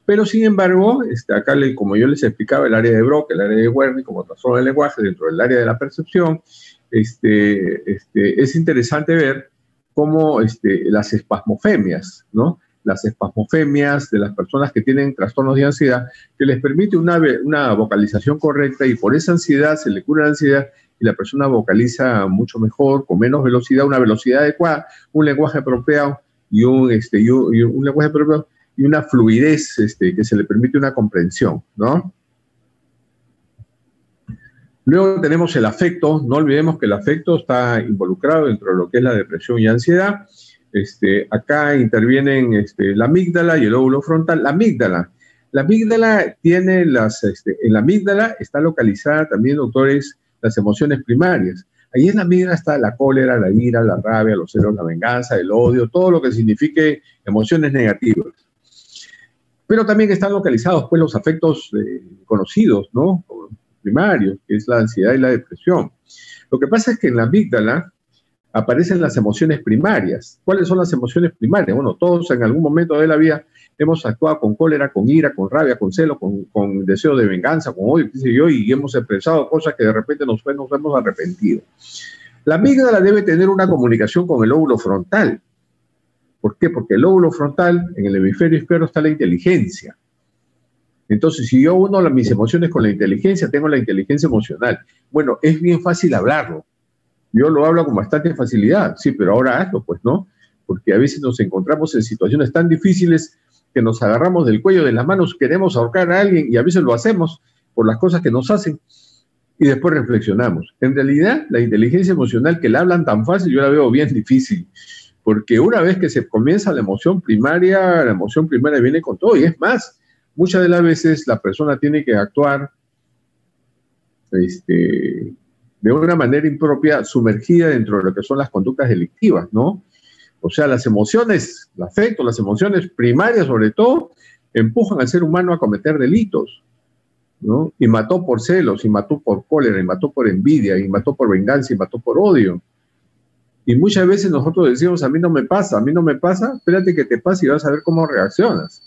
Speaker 1: Pero, sin embargo, acá, como yo les explicaba, el área de Broca, el área de Wernicke, como trastorno del lenguaje, dentro del área de la percepción, es interesante ver cómo las espasmofemias, ¿no? las espasmofemias de las personas que tienen trastornos de ansiedad, que les permite una vocalización correcta y por esa ansiedad se le cura la ansiedad y la persona vocaliza mucho mejor, con menos velocidad, una velocidad adecuada, un lenguaje apropiado y un lenguaje apropiado y una fluidez que se le permite una comprensión, ¿no? Luego tenemos el afecto. No olvidemos que el afecto está involucrado dentro de lo que es la depresión y ansiedad. Acá intervienen la amígdala y el lóbulo frontal. La amígdala tiene en la amígdala está localizada también, doctores, las emociones primarias. Ahí en la amígdala está la cólera, la ira, la rabia, los celos, la venganza, el odio, todo lo que signifique emociones negativas. Pero también están localizados pues los afectos conocidos, ¿no? Primarios, que es la ansiedad y la depresión. Lo que pasa es que en la amígdala aparecen las emociones primarias. ¿Cuáles son las emociones primarias? Bueno, todos en algún momento de la vida hemos actuado con cólera, con ira, con rabia, con celo, con deseo de venganza, con odio, qué sé yo, y hemos expresado cosas que de repente nos hemos arrepentido. La amígdala debe tener una comunicación con el lóbulo frontal. ¿Por qué? Porque el lóbulo frontal, en el hemisferio izquierdo, está la inteligencia. Entonces, si yo uno mis emociones con la inteligencia, tengo la inteligencia emocional. Bueno, es bien fácil hablarlo. Yo lo hablo con bastante facilidad, sí, pero ahora hazlo, pues, ¿no? Porque a veces nos encontramos en situaciones tan difíciles que nos agarramos del cuello de las manos, queremos ahorcar a alguien y a veces lo hacemos por las cosas que nos hacen y después reflexionamos. En realidad, la inteligencia emocional que la hablan tan fácil, yo la veo bien difícil, porque una vez que se comienza la emoción primaria viene con todo, y es más, muchas de las veces la persona tiene que actuar de una manera impropia, sumergida dentro de lo que son las conductas delictivas, ¿no? O sea, las emociones, el afecto, las emociones primarias sobre todo, empujan al ser humano a cometer delitos, ¿no? Y mató por celos, y mató por cólera, y mató por envidia, y mató por venganza, y mató por odio. Y muchas veces nosotros decimos, a mí no me pasa, espérate que te pase y vas a ver cómo reaccionas.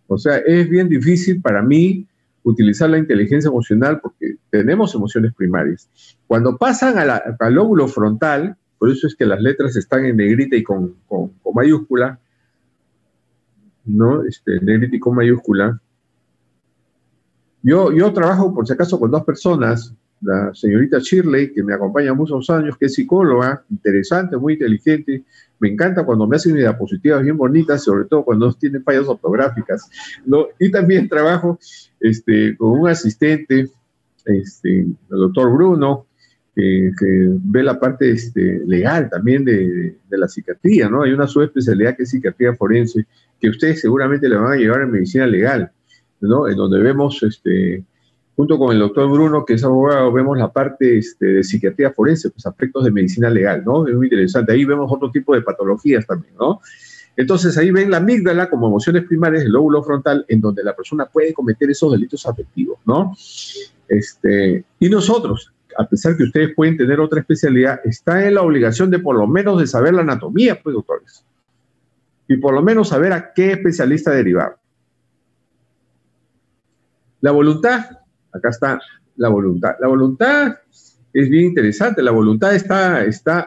Speaker 1: O sea, es bien difícil para mí utilizar la inteligencia emocional porque tenemos emociones primarias. Cuando pasan al lóbulo frontal, por eso es que las letras están en negrita y con mayúscula, ¿no? Negrita y con mayúscula. Yo trabajo, por si acaso, con dos personas, la señorita Shirley, que me acompaña muchos años, que es psicóloga, interesante, muy inteligente. Me encanta cuando me hacen diapositivas bien bonitas, sobre todo cuando tienen fallas ortográficas, ¿no? Y también trabajo con un asistente, el doctor Bruno, que ve la parte legal también de la psiquiatría, ¿no? Hay una subespecialidad que es psiquiatría forense, que ustedes seguramente le van a llevar en medicina legal, ¿no? En donde vemos, junto con el doctor Bruno, que es abogado, vemos la parte de psiquiatría forense, pues aspectos de medicina legal, ¿no? Es muy interesante. Ahí vemos otro tipo de patologías también, ¿no? Entonces ahí ven la amígdala como emociones primarias, el lóbulo frontal, en donde la persona puede cometer esos delitos afectivos, ¿no? Y nosotros, a pesar que ustedes pueden tener otra especialidad, está en la obligación de por lo menos de saber la anatomía, pues, doctores. Y por lo menos saber a qué especialista derivar. La voluntad, acá está la voluntad. La voluntad es bien interesante. La voluntad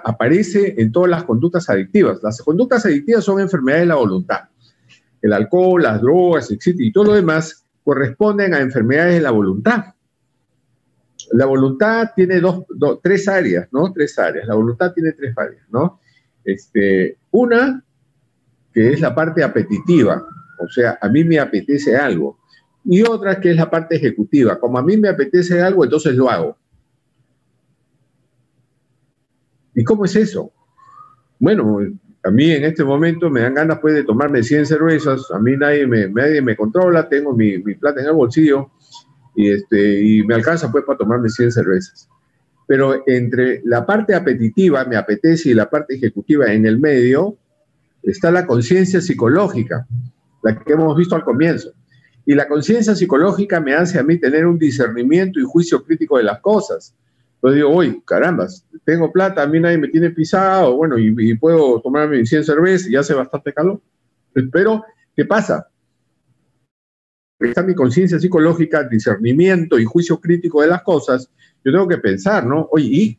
Speaker 1: aparece en todas las conductas adictivas. Las conductas adictivas son enfermedades de la voluntad. El alcohol, las drogas, etc. Y todo lo demás corresponden a enfermedades de la voluntad. La voluntad tiene tres áreas, ¿no? Tres áreas. La voluntad tiene tres áreas, ¿no? Una, que es la parte apetitiva. O sea, a mí me apetece algo. Y otra que es la parte ejecutiva. Como a mí me apetece algo, entonces lo hago. ¿Y cómo es eso? Bueno, a mí en este momento me dan ganas pues de tomarme 100 cervezas, a mí nadie me controla, tengo mi plata en el bolsillo y me alcanza pues para tomarme 100 cervezas. Pero entre la parte apetitiva, me apetece, y la parte ejecutiva en el medio, está la conciencia psicológica, la que hemos visto al comienzo. Y la conciencia psicológica me hace a mí tener un discernimiento y juicio crítico de las cosas. Entonces digo, uy, carambas, tengo plata, a mí nadie me tiene pisado, bueno, y puedo tomarme 100 cervezas y hace bastante calor. Pero, ¿qué pasa? Está mi conciencia psicológica, discernimiento y juicio crítico de las cosas. Yo tengo que pensar, ¿no? Oye,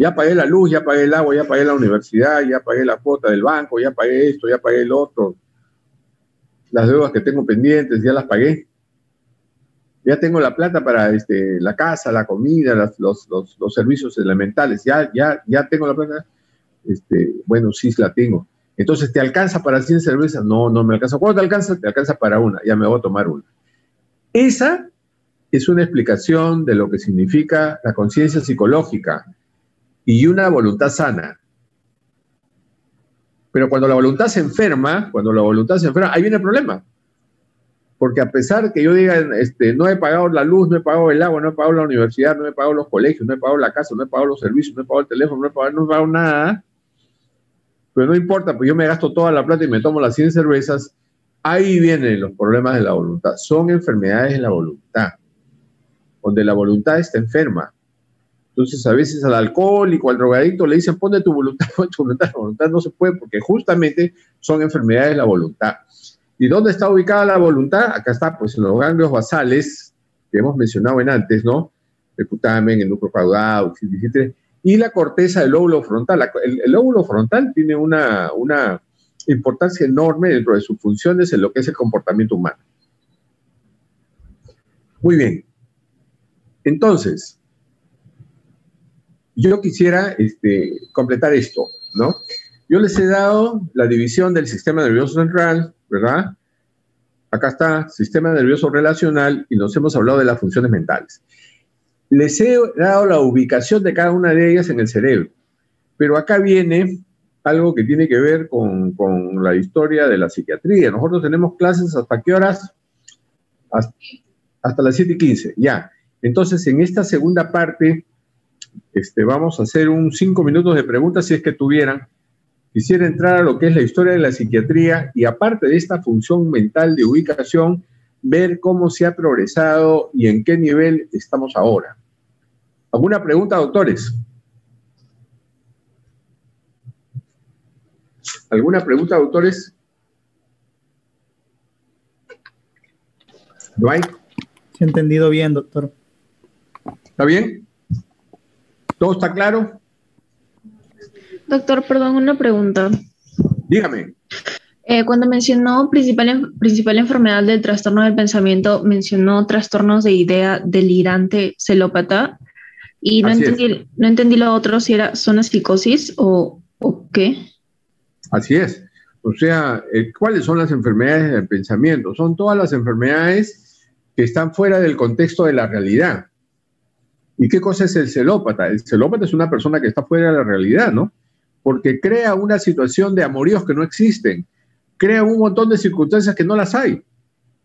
Speaker 1: Ya pagué la luz, ya pagué el agua, ya pagué la universidad, ya pagué la cuota del banco, ya pagué esto, ya pagué el otro. Las deudas que tengo pendientes, ya las pagué. Ya tengo la plata para la casa, la comida, los servicios elementales. Ya tengo la plata. Bueno, sí la tengo. Entonces, ¿te alcanza para 100 cervezas? No, no me alcanza. ¿Cuánto te alcanza? Te alcanza para una. Ya me voy a tomar una. Esa es una explicación de lo que significa la conciencia psicológica y una voluntad sana. Pero cuando la voluntad se enferma, ahí viene el problema. Porque a pesar que yo diga, no he pagado la luz, no he pagado el agua, no he pagado la universidad, no he pagado los colegios, no he pagado la casa, no he pagado los servicios, no he pagado el teléfono, no he pagado nada, pero no importa, pues yo me gasto toda la plata y me tomo las 100 cervezas, ahí vienen los problemas de la voluntad. Son enfermedades de la voluntad, donde la voluntad está enferma. Entonces, a veces al alcohólico, al drogadicto le dicen, pon de tu voluntad, la voluntad no se puede, porque justamente son enfermedades de la voluntad. ¿Y dónde está ubicada la voluntad? Acá está, pues, en los ganglios basales, que hemos mencionado antes, ¿no? El putamen, el núcleo caudado, etc. Y la corteza del lóbulo frontal. El lóbulo frontal tiene una importancia enorme dentro de sus funciones en lo que es el comportamiento humano. Muy bien. Entonces, yo quisiera completar esto, ¿no? Yo les he dado la división del sistema nervioso central, ¿verdad? Acá está, sistema nervioso relacional, y nos hemos hablado de las funciones mentales. Les he dado la ubicación de cada una de ellas en el cerebro, pero acá viene algo que tiene que ver con la historia de la psiquiatría. Nosotros tenemos clases ¿hasta qué horas? Hasta las 7:15, ya. Entonces, en esta segunda parte, vamos a hacer 5 minutos de preguntas, si es que tuvieran. Quisiera entrar a lo que es la historia de la psiquiatría y, aparte de esta función mental de ubicación, ver cómo se ha progresado y en qué nivel estamos ahora. ¿Alguna pregunta, doctores? ¿Alguna pregunta, doctores? ¿No hay?
Speaker 2: Sí, entendido bien, doctor.
Speaker 1: ¿Está bien? ¿Todo está claro?
Speaker 3: Doctor, perdón, una pregunta.
Speaker 1: Dígame.
Speaker 3: Cuando mencionó principal enfermedad del trastorno del pensamiento, mencionó trastornos de idea delirante celópata y no entendí lo otro, si son una psicosis o qué.
Speaker 1: Así es. O sea, ¿cuáles son las enfermedades del pensamiento? Son todas las enfermedades que están fuera del contexto de la realidad. ¿Y qué cosa es el celópata? El celópata es una persona que está fuera de la realidad, ¿no? Porque crea una situación de amoríos que no existen, crea un montón de circunstancias que no las hay.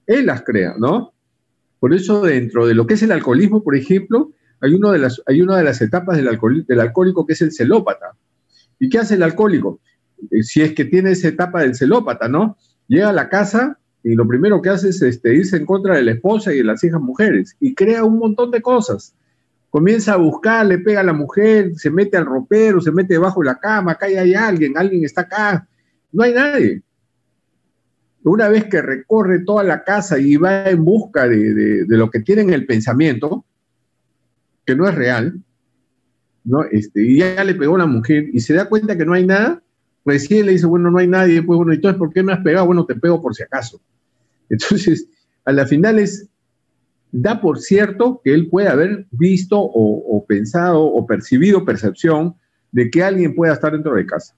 Speaker 1: Él las crea, ¿no? Por eso, dentro de lo que es el alcoholismo, por ejemplo, hay una de las etapas del alcohólico que es el celópata. ¿Y qué hace el alcohólico? Si es que tiene esa etapa del celópata, ¿no? Llega a la casa y lo primero que hace es irse en contra de la esposa y de las hijas mujeres y crea un montón de cosas. Comienza a buscar, le pega a la mujer, se mete al ropero, se mete debajo de la cama, acá hay alguien está acá, no hay nadie. Una vez que recorre toda la casa y va en busca de lo que tiene en el pensamiento, que no es real, ¿no? Y ya le pegó a la mujer y se da cuenta que no hay nada, pues sí, le dice, bueno, no hay nadie, pues bueno, entonces, ¿por qué me has pegado? Bueno, te pego por si acaso. Entonces, a la final da por cierto que él puede haber visto o pensado o percibido percepción de que alguien pueda estar dentro de casa.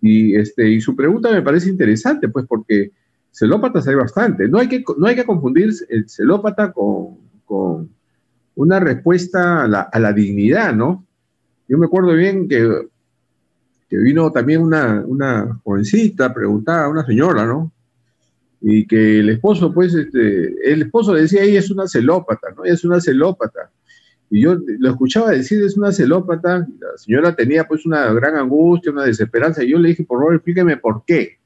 Speaker 1: Y su pregunta me parece interesante, pues, porque celópatas hay bastante. No hay que confundir el celópata con una respuesta a la dignidad, ¿no? Yo me acuerdo bien que vino también una jovencita, preguntaba a una señora, ¿no? Y que el esposo, pues, el esposo le decía, ella es una celópata, ¿no? Ella es una celópata. Y yo lo escuchaba decir, es una celópata. La señora tenía, pues, una gran angustia, una desesperanza. Y yo le dije, por favor, explíqueme por qué.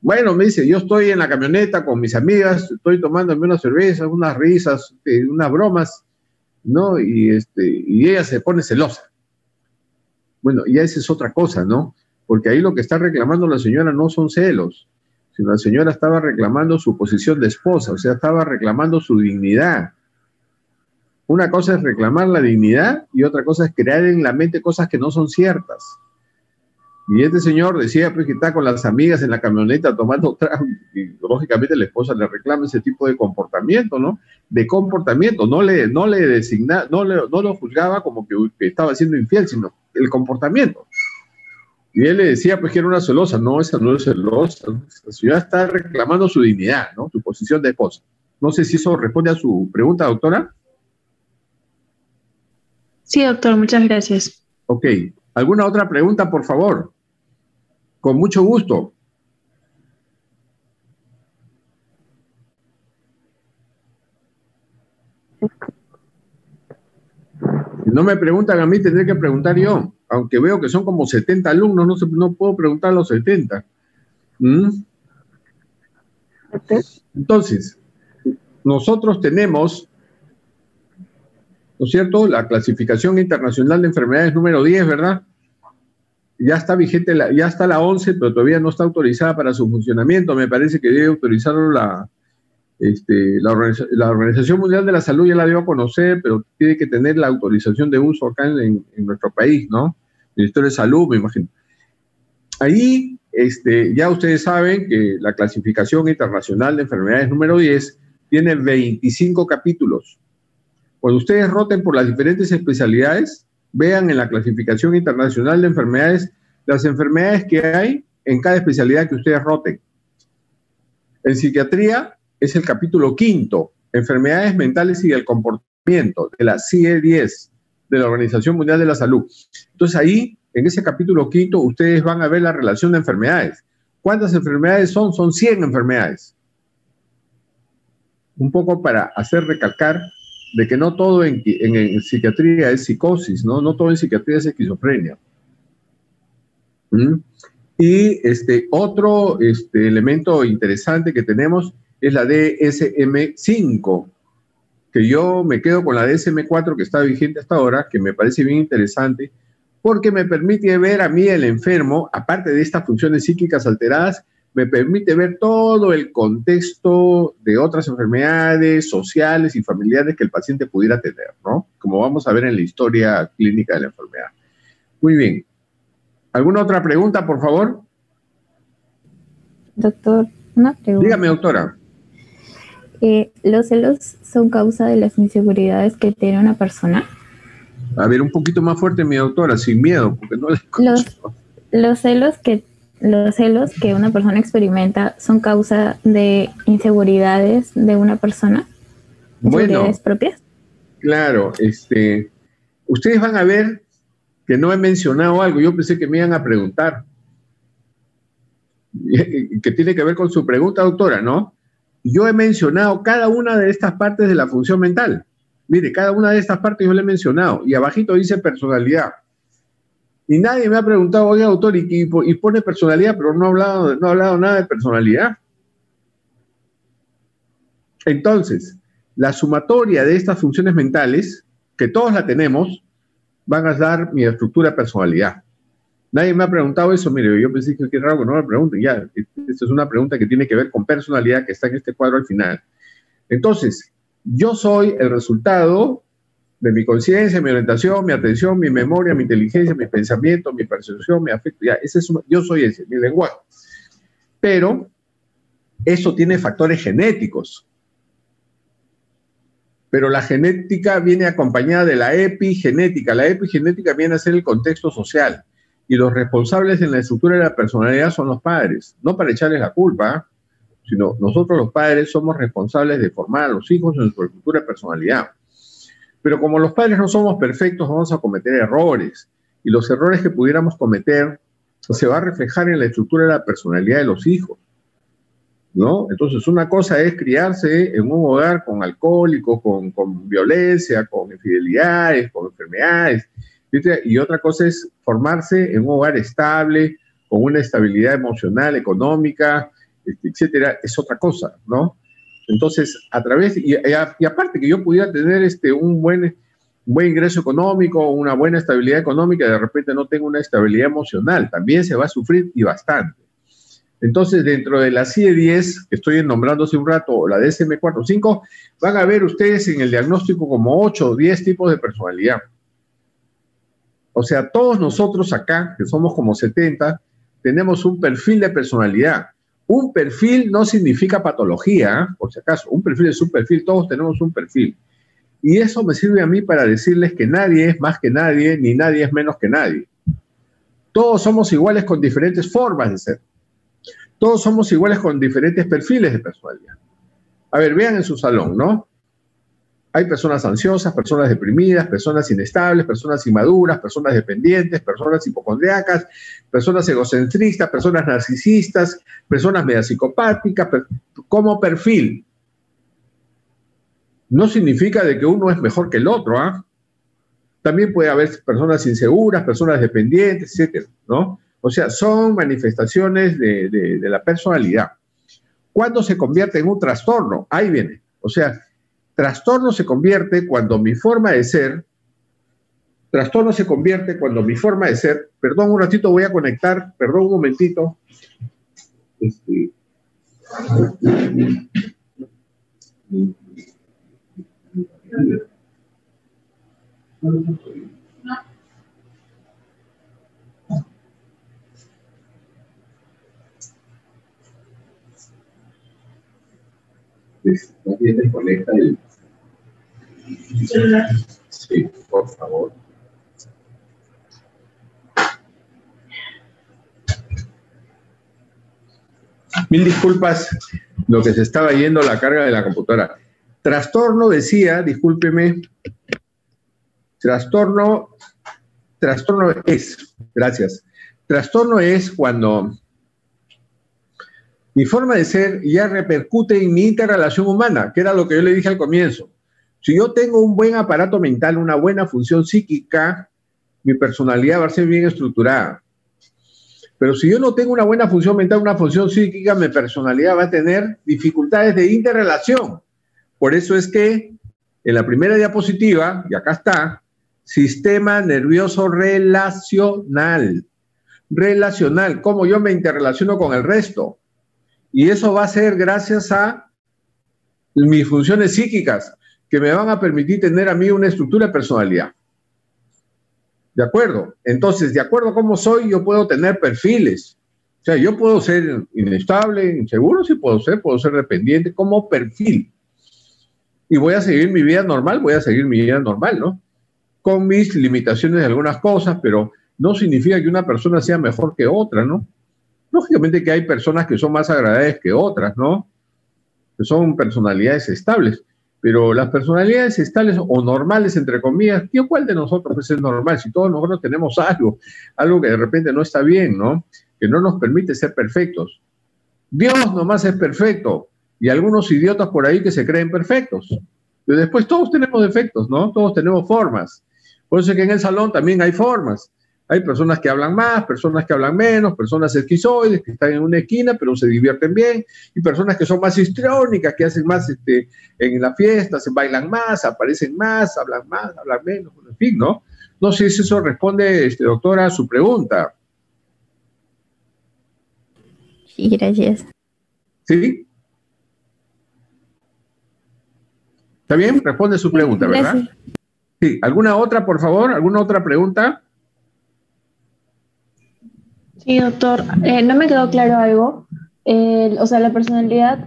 Speaker 1: Bueno, me dice, yo estoy en la camioneta con mis amigas, estoy tomándome unas cervezas, unas risas, unas bromas, ¿no? Y ella se pone celosa. Bueno, ya esa es otra cosa, ¿no? Porque ahí lo que está reclamando la señora no son celos, sino la señora estaba reclamando su posición de esposa, o sea, estaba reclamando su dignidad. Una cosa es reclamar la dignidad y otra cosa es crear en la mente cosas que no son ciertas. Y este señor decía pues, que está con las amigas en la camioneta tomando trago y lógicamente la esposa le reclama ese tipo de comportamiento, ¿no? De comportamiento, no lo juzgaba como que estaba siendo infiel, sino el comportamiento. Y él le decía pues que era una celosa. No, esa no es celosa. La señora está reclamando su dignidad, ¿no? Su posición de esposa. No sé si eso responde a su pregunta, doctora.
Speaker 3: Sí, doctor, muchas gracias.
Speaker 1: Ok. ¿Alguna otra pregunta, por favor? Con mucho gusto. Si no me preguntan a mí, tendré que preguntar yo. Aunque veo que son como 70 alumnos, no puedo preguntar a los 70. Entonces, nosotros tenemos, ¿no es cierto?, la clasificación internacional de enfermedades número 10, ¿verdad? Ya está vigente, ya está la 11, pero todavía no está autorizada para su funcionamiento. Me parece que debe autorizarlo la Organización Mundial de la Salud, ya la dio a conocer, pero tiene que tener la autorización de uso acá en nuestro país, ¿no? Ministerio de Salud, me imagino. Ahí, ya ustedes saben que la clasificación internacional de enfermedades número 10 tiene 25 capítulos. Cuando ustedes roten por las diferentes especialidades, vean en la clasificación internacional de enfermedades las enfermedades que hay en cada especialidad que ustedes roten. En psiquiatría es el capítulo 5, enfermedades mentales y el comportamiento, de la CIE-10, de la Organización Mundial de la Salud. Entonces ahí, en ese capítulo 5, ustedes van a ver la relación de enfermedades. ¿Cuántas enfermedades son? Son 100 enfermedades. Un poco para hacer recalcar de que no todo en psiquiatría es psicosis, ¿no? No todo en psiquiatría es esquizofrenia. Y otro elemento interesante que tenemos es la DSM-5, que yo me quedo con la DSM-4 que está vigente hasta ahora, que me parece bien interesante, porque me permite ver a mí, el enfermo, aparte de estas funciones psíquicas alteradas, me permite ver todo el contexto de otras enfermedades sociales y familiares que el paciente pudiera tener, ¿no? Como vamos a ver en la historia clínica de la enfermedad. Muy bien. ¿Alguna otra pregunta, por favor?
Speaker 4: Doctor, una pregunta.
Speaker 1: Dígame, doctora.
Speaker 4: ¿Los celos son causa de las inseguridades que tiene una persona?
Speaker 1: A ver, un poquito más fuerte, mi doctora, sin miedo, porque no le escucho.
Speaker 4: Los celos que una persona experimenta son causa de inseguridades de una persona, inseguridades propias. Claro,
Speaker 1: ustedes van a ver que no he mencionado algo. Yo pensé que me iban a preguntar, que tiene que ver con su pregunta, doctora, ¿no? Yo he mencionado cada una de estas partes de la función mental. Mire, cada una de estas partes yo le he mencionado, y abajito dice personalidad. Y nadie me ha preguntado, oye, doctor, y pone personalidad, pero no ha hablado nada de personalidad. Entonces, la sumatoria de estas funciones mentales, que todos la tenemos, van a dar mi estructura de personalidad. Nadie me ha preguntado eso. Mire, yo pensé que era raro que no me pregunten. Ya, esta es una pregunta que tiene que ver con personalidad, que está en este cuadro al final. Entonces, yo soy el resultado de mi conciencia, mi orientación, mi atención, mi memoria, mi inteligencia, mi pensamiento, mi percepción, mi afecto. Ya, yo soy ese, mi lenguaje. Pero eso tiene factores genéticos. Pero la genética viene acompañada de la epigenética. La epigenética viene a ser el contexto social. Y los responsables en la estructura de la personalidad son los padres. No para echarles la culpa, sino nosotros los padres somos responsables de formar a los hijos en su estructura de personalidad. Pero como los padres no somos perfectos, vamos a cometer errores. Y los errores que pudiéramos cometer se va a reflejar en la estructura de la personalidad de los hijos, ¿no? Entonces, una cosa es criarse en un hogar con alcohólicos, con violencia, con infidelidades, con enfermedades, ¿viste? Y otra cosa es formarse en un hogar estable, con una estabilidad emocional, económica, etcétera. Es otra cosa, ¿no? Entonces, y aparte que yo pudiera tener un buen ingreso económico, una buena estabilidad económica, de repente no tengo una estabilidad emocional, también se va a sufrir y bastante. Entonces, dentro de la CIE-10, que estoy nombrando hace un rato, o la DSM-4/5, van a ver ustedes en el diagnóstico como 8 o 10 tipos de personalidad. O sea, todos nosotros acá, que somos como 70, tenemos un perfil de personalidad. Un perfil no significa patología, ¿eh? Por si acaso. Un perfil es un perfil, todos tenemos un perfil. Y eso me sirve a mí para decirles que nadie es más que nadie, ni nadie es menos que nadie. Todos somos iguales con diferentes formas de ser. Todos somos iguales con diferentes perfiles de personalidad. A ver, vean en su salón, ¿no? Hay personas ansiosas, personas deprimidas, personas inestables, personas inmaduras, personas dependientes, personas hipocondriacas, personas egocentristas, personas narcisistas, personas media psicopáticas, como perfil. No significa de que uno es mejor que el otro, ¿ah? También puede haber personas inseguras, personas dependientes, etcétera, ¿no? O sea, son manifestaciones de la personalidad. ¿Cuándo se convierte en un trastorno? Ahí viene. O sea, trastorno se convierte cuando mi forma de ser, perdón, un ratito voy a conectar, perdón un momentito. También desconecta el celular. Sí, por favor. Mil disculpas, lo que se estaba yendo la carga de la computadora. Trastorno decía, discúlpeme, trastorno es, gracias. Trastorno es cuando mi forma de ser ya repercute en mi interrelación humana, que era lo que yo le dije al comienzo. Si yo tengo un buen aparato mental, una buena función psíquica, mi personalidad va a ser bien estructurada. Pero si yo no tengo una buena función mental, una función psíquica, mi personalidad va a tener dificultades de interrelación. Por eso es que en la primera diapositiva, y acá está, sistema nervioso relacional. Relacional, cómo yo me interrelaciono con el resto. Y eso va a ser gracias a mis funciones psíquicas, que me van a permitir tener a mí una estructura de personalidad. ¿De acuerdo? Entonces, de acuerdo a cómo soy, yo puedo tener perfiles. O sea, yo puedo ser inestable, inseguro, sí puedo ser dependiente como perfil. Y voy a seguir mi vida normal, ¿no? Con mis limitaciones de algunas cosas, pero no significa que una persona sea mejor que otra, ¿no? Lógicamente que hay personas que son más agradables que otras, ¿no? Que son personalidades estables. Pero las personalidades estables o normales, entre comillas, ¿tío, cuál de nosotros es normal? Si todos nosotros tenemos algo que de repente no está bien, ¿no? Que no nos permite ser perfectos. Dios nomás es perfecto y algunos idiotas por ahí que se creen perfectos. Pero después todos tenemos defectos, ¿no? Todos tenemos formas. Por eso es que en el salón también hay formas. Hay personas que hablan más, personas que hablan menos, personas esquizoides que están en una esquina pero se divierten bien, y personas que son más histriónicas, que hacen más en la fiesta, se bailan más, aparecen más, hablan menos, en fin, ¿no? No sé si eso responde, doctora, a su pregunta.
Speaker 4: Sí, gracias.
Speaker 1: ¿Sí? ¿Está bien? Responde su pregunta, ¿verdad? Gracias. Sí. ¿Alguna otra, por favor? ¿Alguna otra pregunta?
Speaker 3: Sí, doctor. No me quedó claro algo. O sea, la personalidad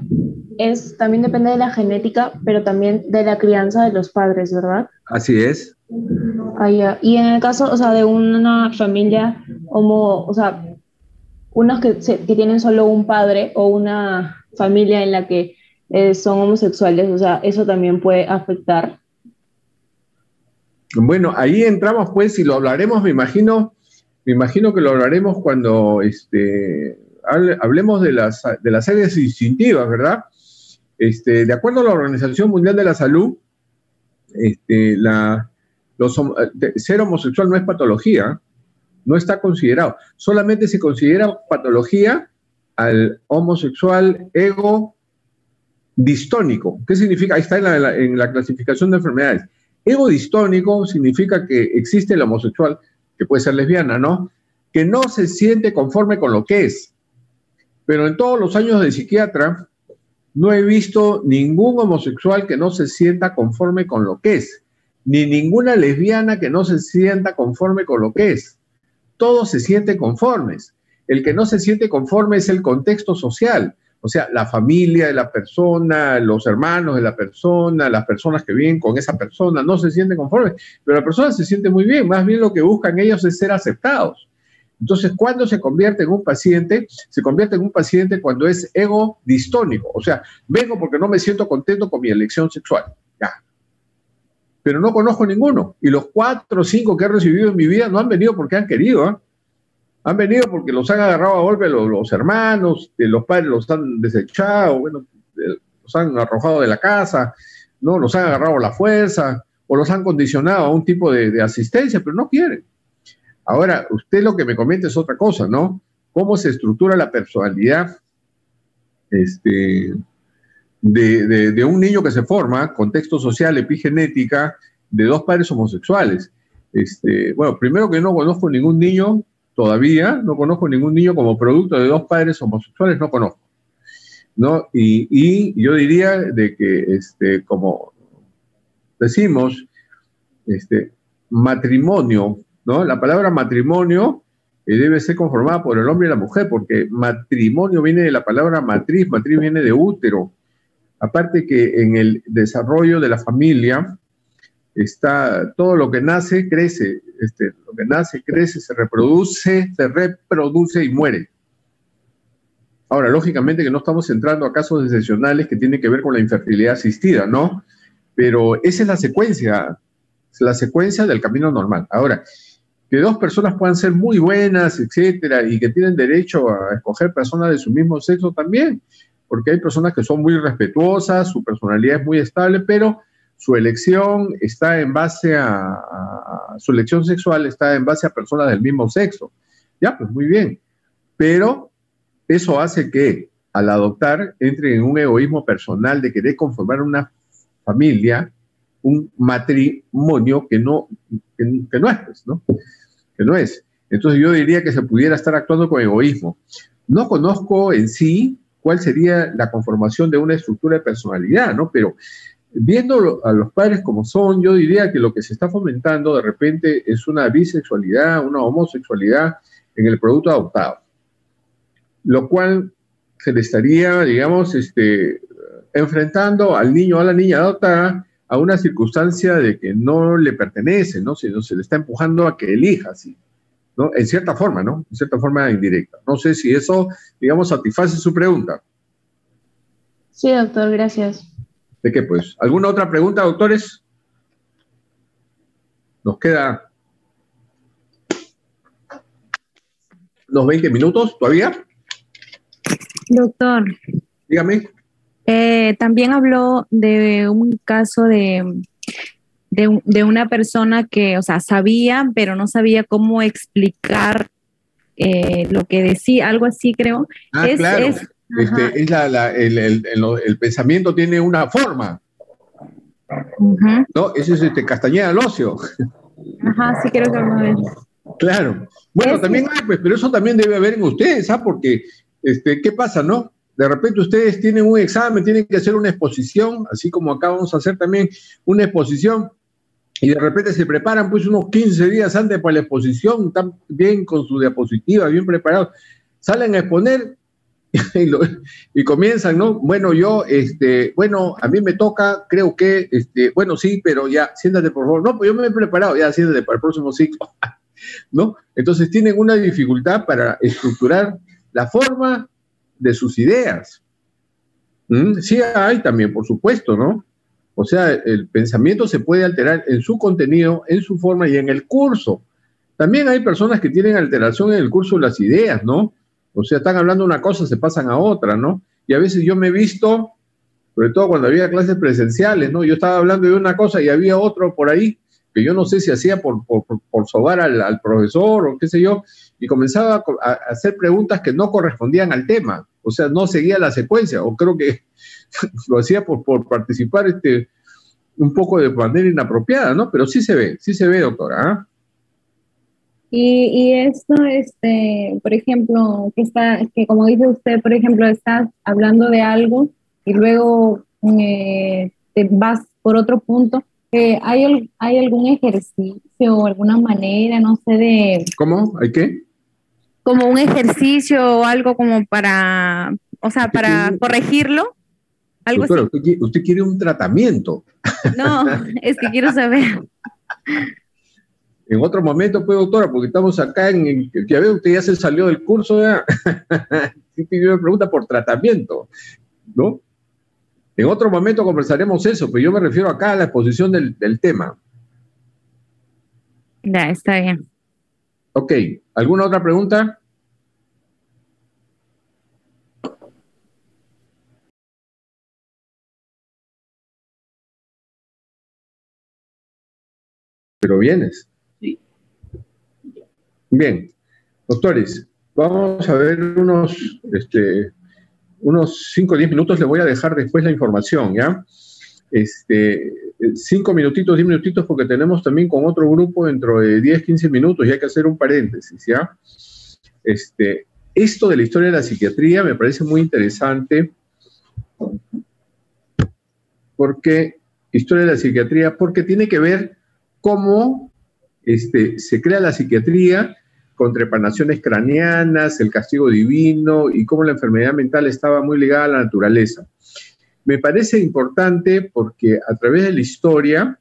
Speaker 3: también depende de la genética, pero también de la crianza de los padres, ¿verdad?
Speaker 1: Así es.
Speaker 3: Ah, ya. Y en el caso, o sea, de una familia o sea, unos que tienen solo un padre o una familia en la que son homosexuales, o sea, ¿eso también puede afectar?
Speaker 1: Bueno, ahí entramos, pues, y lo hablaremos, me imagino que lo hablaremos cuando hablemos de las áreas distintivas, ¿verdad? De acuerdo a la Organización Mundial de la Salud, ser homosexual no es patología, no está considerado. Solamente se considera patología al homosexual ego distónico. ¿Qué significa? Ahí está en la clasificación de enfermedades. Ego distónico significa que existe el homosexual, que puede ser lesbiana, ¿no? Que no se siente conforme con lo que es. Pero en todos los años de psiquiatra no he visto ningún homosexual que no se sienta conforme con lo que es, ni ninguna lesbiana que no se sienta conforme con lo que es. Todos se sienten conformes. El que no se siente conforme es el contexto social, o sea, la familia de la persona, los hermanos de la persona, las personas que viven con esa persona, no se sienten conformes, pero la persona se siente muy bien, más bien lo que buscan ellos es ser aceptados. Entonces, ¿cuándo se convierte en un paciente? Se convierte en un paciente cuando es ego distónico, o sea, vengo porque no me siento contento con mi elección sexual, ya. Pero no conozco ninguno, y los 4 o 5 que he recibido en mi vida no han venido porque han querido, ¿eh? Han venido porque los han agarrado a golpe los hermanos, los padres los han desechado, bueno, los han arrojado de la casa, ¿no? Los han agarrado a la fuerza, o los han condicionado a un tipo de asistencia, pero no quieren. Ahora, usted lo que me comenta es otra cosa, ¿no? ¿Cómo se estructura la personalidad de un niño que se forma, contexto social, epigenética, de 2 padres homosexuales? Bueno, primero que no conozco ningún niño, todavía no conozco ningún niño como producto de 2 padres homosexuales, no conozco, ¿no? Y yo diría de que, como decimos, matrimonio, ¿no? La palabra matrimonio debe ser conformada por el hombre y la mujer, porque matrimonio viene de la palabra matriz, matriz viene de útero. Aparte que en el desarrollo de la familia está todo lo que nace, crece, lo que nace, crece, se reproduce y muere. Ahora, lógicamente que no estamos entrando a casos excepcionales que tienen que ver con la infertilidad asistida, ¿no? Pero esa es la secuencia del camino normal. Ahora, que 2 personas puedan ser muy buenas, etcétera, y que tienen derecho a escoger personas de su mismo sexo también, porque hay personas que son muy respetuosas, su personalidad es muy estable, pero su elección está en base su elección sexual está en base a personas del mismo sexo. Ya, pues muy bien. Pero eso hace que al adoptar entre en un egoísmo personal de querer conformar una familia, un matrimonio que no es, pues, ¿no? Que no es. Entonces yo diría que se pudiera estar actuando con egoísmo. No conozco en sí cuál sería la conformación de una estructura de personalidad, ¿no? Pero viendo a los padres como son, yo diría que lo que se está fomentando de repente es una bisexualidad, una homosexualidad en el producto adoptado, lo cual se le estaría, digamos, enfrentando al niño o a la niña adoptada a una circunstancia de que no le pertenece, ¿no? Sino se le está empujando a que elija, ¿sí? ¿No? En cierta forma, ¿no? En cierta forma indirecta. No sé si eso, digamos, satisface su pregunta.
Speaker 3: Sí, doctor, gracias.
Speaker 1: ¿De qué, pues? ¿Alguna otra pregunta, doctores? Nos queda unos 20 minutos todavía.
Speaker 5: Doctor.
Speaker 1: Dígame.
Speaker 5: También habló de un caso de una persona que, o sea, sabía, pero no sabía cómo explicar lo que decía, algo así creo.
Speaker 1: Claro. El pensamiento tiene una forma. ¿No? Eso es Castañeda al ocio.
Speaker 5: Ajá, sí creo que no es.
Speaker 1: Claro. Bueno, también hay, pues, pero eso también debe haber en ustedes, ¿sabes? Porque, ¿qué pasa, no? De repente ustedes tienen un examen, tienen que hacer una exposición, así como acá vamos a hacer también una exposición, y de repente se preparan pues unos 15 días antes para la exposición, están bien con su diapositiva, bien preparados, salen a exponer y comienzan, ¿no? Bueno, bueno, a mí me toca, creo que, bueno, sí, pero ya, siéntate por favor. No, pues yo me he preparado, ya, siéntate para el próximo ciclo, ¿no? Entonces tienen una dificultad para estructurar la forma de sus ideas. Sí hay también, por supuesto, ¿no? O sea, el pensamiento se puede alterar en su contenido, en su forma y en el curso. También hay personas que tienen alteración en el curso de las ideas, ¿no? O sea, están hablando una cosa, se pasan a otra, ¿no? Y a veces yo me he visto, sobre todo cuando había clases presenciales, ¿no? Yo estaba hablando de una cosa y había otro por ahí, que yo no sé si hacía por sobar al profesor o qué sé yo, y comenzaba a hacer preguntas que no correspondían al tema. O sea, no seguía la secuencia, o creo que lo hacía por participar un poco de manera inapropiada, ¿no? Pero sí se ve, doctora, ¿eh?
Speaker 5: Y esto, por ejemplo, que como dice usted, por ejemplo, estás hablando de algo y luego te vas por otro punto. ¿Hay algún ejercicio o alguna manera, no sé, de...
Speaker 1: ¿Cómo? ¿Hay qué?
Speaker 5: Como un ejercicio o algo como para, o sea, para corregirlo? Algo
Speaker 1: Doctora,
Speaker 5: así.
Speaker 1: usted quiere un tratamiento.
Speaker 5: No, es que quiero saber.
Speaker 1: En otro momento, pues, doctora, porque estamos acá ya veo, usted ya se salió del curso, ya. Sí, me pregunta por tratamiento, ¿no? En otro momento conversaremos eso, pero yo me refiero acá a la exposición del tema.
Speaker 5: Ya, está bien.
Speaker 1: Ok, ¿alguna otra pregunta? Pero vienes.
Speaker 3: Sí.
Speaker 1: Bien, doctores, vamos a ver unos 5 o 10 minutos, le voy a dejar después la información, ¿ya? 5 minutitos, 10 minutitos, porque tenemos también con otro grupo dentro de 10, 15 minutos y hay que hacer un paréntesis, ¿ya? Esto de la historia de la psiquiatría me parece muy interesante porque historia de la psiquiatría, porque tiene que ver cómo se crea la psiquiatría con trepanaciones craneanas, el castigo divino y cómo la enfermedad mental estaba muy ligada a la naturaleza. Me parece importante porque a través de la historia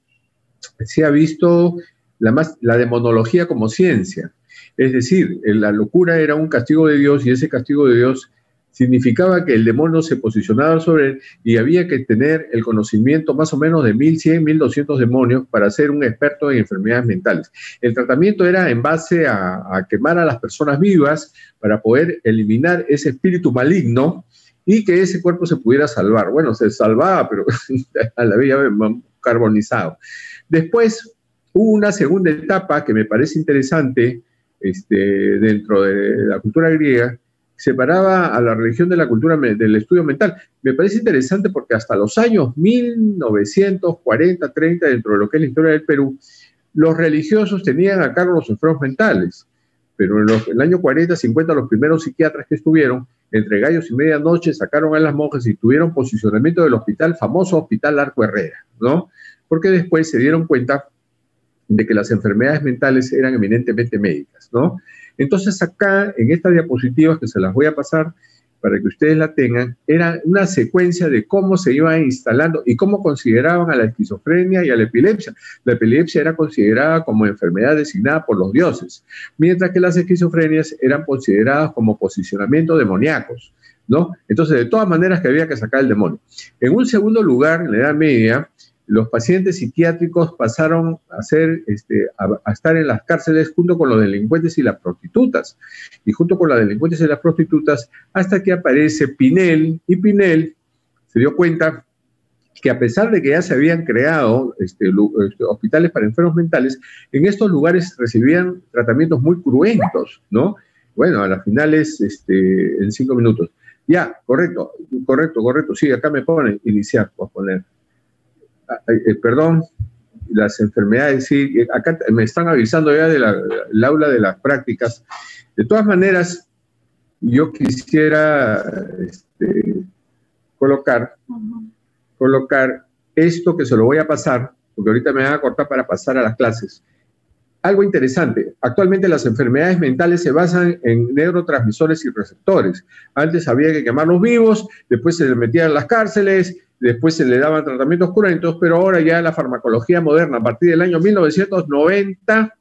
Speaker 1: se ha visto la demonología como ciencia. Es decir, la locura era un castigo de Dios y ese castigo de Dios significaba que el demonio se posicionaba sobre él y había que tener el conocimiento más o menos de 1100, 1200 demonios para ser un experto en enfermedades mentales. El tratamiento era en base a quemar a las personas vivas para poder eliminar ese espíritu maligno y que ese cuerpo se pudiera salvar. Bueno, se salvaba, pero a la vida carbonizado. Después hubo una segunda etapa que me parece interesante dentro de la cultura griega, separaba a la religión de la cultura del estudio mental. Me parece interesante porque hasta los años 1940, 30, dentro de lo que es la historia del Perú, los religiosos tenían a cargo los enfermos mentales, pero en el año 40, 50, los primeros psiquiatras que estuvieron, entre gallos y medianoche, sacaron a las monjas y tuvieron posicionamiento del hospital, famoso Hospital Arco Herrera, ¿no? Porque después se dieron cuenta de que las enfermedades mentales eran eminentemente médicas, ¿no? Entonces acá, en estas diapositivas que se las voy a pasar para que ustedes la tengan, era una secuencia de cómo se iba instalando y cómo consideraban a la esquizofrenia y a la epilepsia. La epilepsia era considerada como enfermedad designada por los dioses, mientras que las esquizofrenias eran consideradas como posicionamiento demoníacos, ¿no? Entonces, de todas maneras que había que sacar el demonio. En un segundo lugar, en la Edad Media, los pacientes psiquiátricos pasaron a estar en las cárceles junto con los delincuentes y las prostitutas, y junto con las delincuentes y las prostitutas, hasta que aparece Pinel, y Pinel se dio cuenta que a pesar de que ya se habían creado hospitales para enfermos mentales, en estos lugares recibían tratamientos muy cruentos, ¿no? Bueno, a las finales, en 5 minutos. Ya, correcto, sí, acá me ponen iniciar, voy a poner. Perdón, las enfermedades, sí, acá me están avisando ya del aula de las prácticas. De todas maneras, yo quisiera colocar esto que se lo voy a pasar, porque ahorita me van a cortar para pasar a las clases. Algo interesante, actualmente las enfermedades mentales se basan en neurotransmisores y receptores. Antes había que quemarlos vivos, después se les metían en las cárceles, después se le daban tratamientos cruentos, pero ahora ya la farmacología moderna, a partir del año 1990,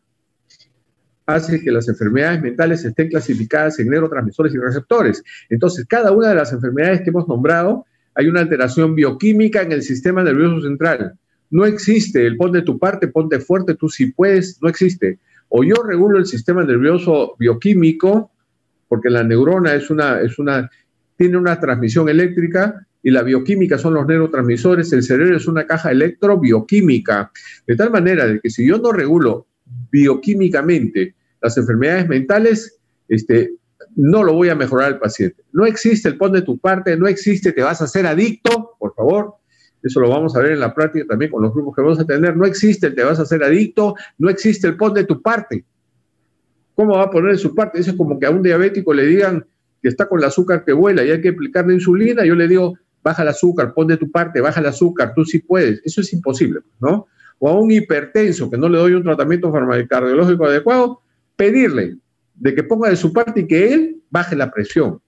Speaker 1: hace que las enfermedades mentales estén clasificadas en neurotransmisores y receptores. Entonces, cada una de las enfermedades que hemos nombrado, hay una alteración bioquímica en el sistema nervioso central. No existe el pon de tu parte, ponte fuerte, tú sí puedes, no existe. O yo regulo el sistema nervioso bioquímico, porque la neurona tiene una transmisión eléctrica, y la bioquímica son los neurotransmisores, el cerebro es una caja electrobioquímica, de tal manera de que si yo no regulo bioquímicamente las enfermedades mentales, no lo voy a mejorar al paciente. No existe el pon de tu parte, no existe te vas a hacer adicto, por favor, eso lo vamos a ver en la práctica también con los grupos que vamos a tener, no existe el te vas a hacer adicto, no existe el pon de tu parte. ¿Cómo va a poner de su parte? Eso es como que a un diabético le digan que está con el azúcar que vuela y hay que aplicarle insulina, yo le digo, baja el azúcar, pon de tu parte, baja el azúcar, tú sí puedes. Eso es imposible, ¿no? O a un hipertenso que no le doy un tratamiento farmacocardiológico adecuado, pedirle de que ponga de su parte y que él baje la presión.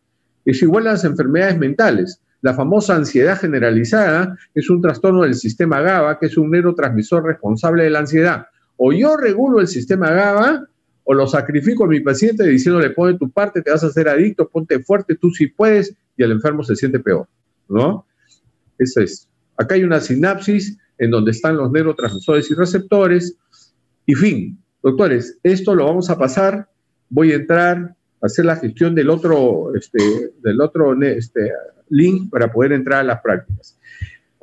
Speaker 1: Es igual a las enfermedades mentales. La famosa ansiedad generalizada es un trastorno del sistema GABA, que es un neurotransmisor responsable de la ansiedad. O yo regulo el sistema GABA, o lo sacrifico a mi paciente diciéndole, pon de tu parte, te vas a hacer adicto, ponte fuerte, tú sí puedes, y el enfermo se siente peor, ¿no? Eso es. Acá hay una sinapsis en donde están los neurotransmisores y receptores. Y fin, doctores, esto lo vamos a pasar. Voy a entrar a hacer la gestión del otro link para poder entrar a las prácticas.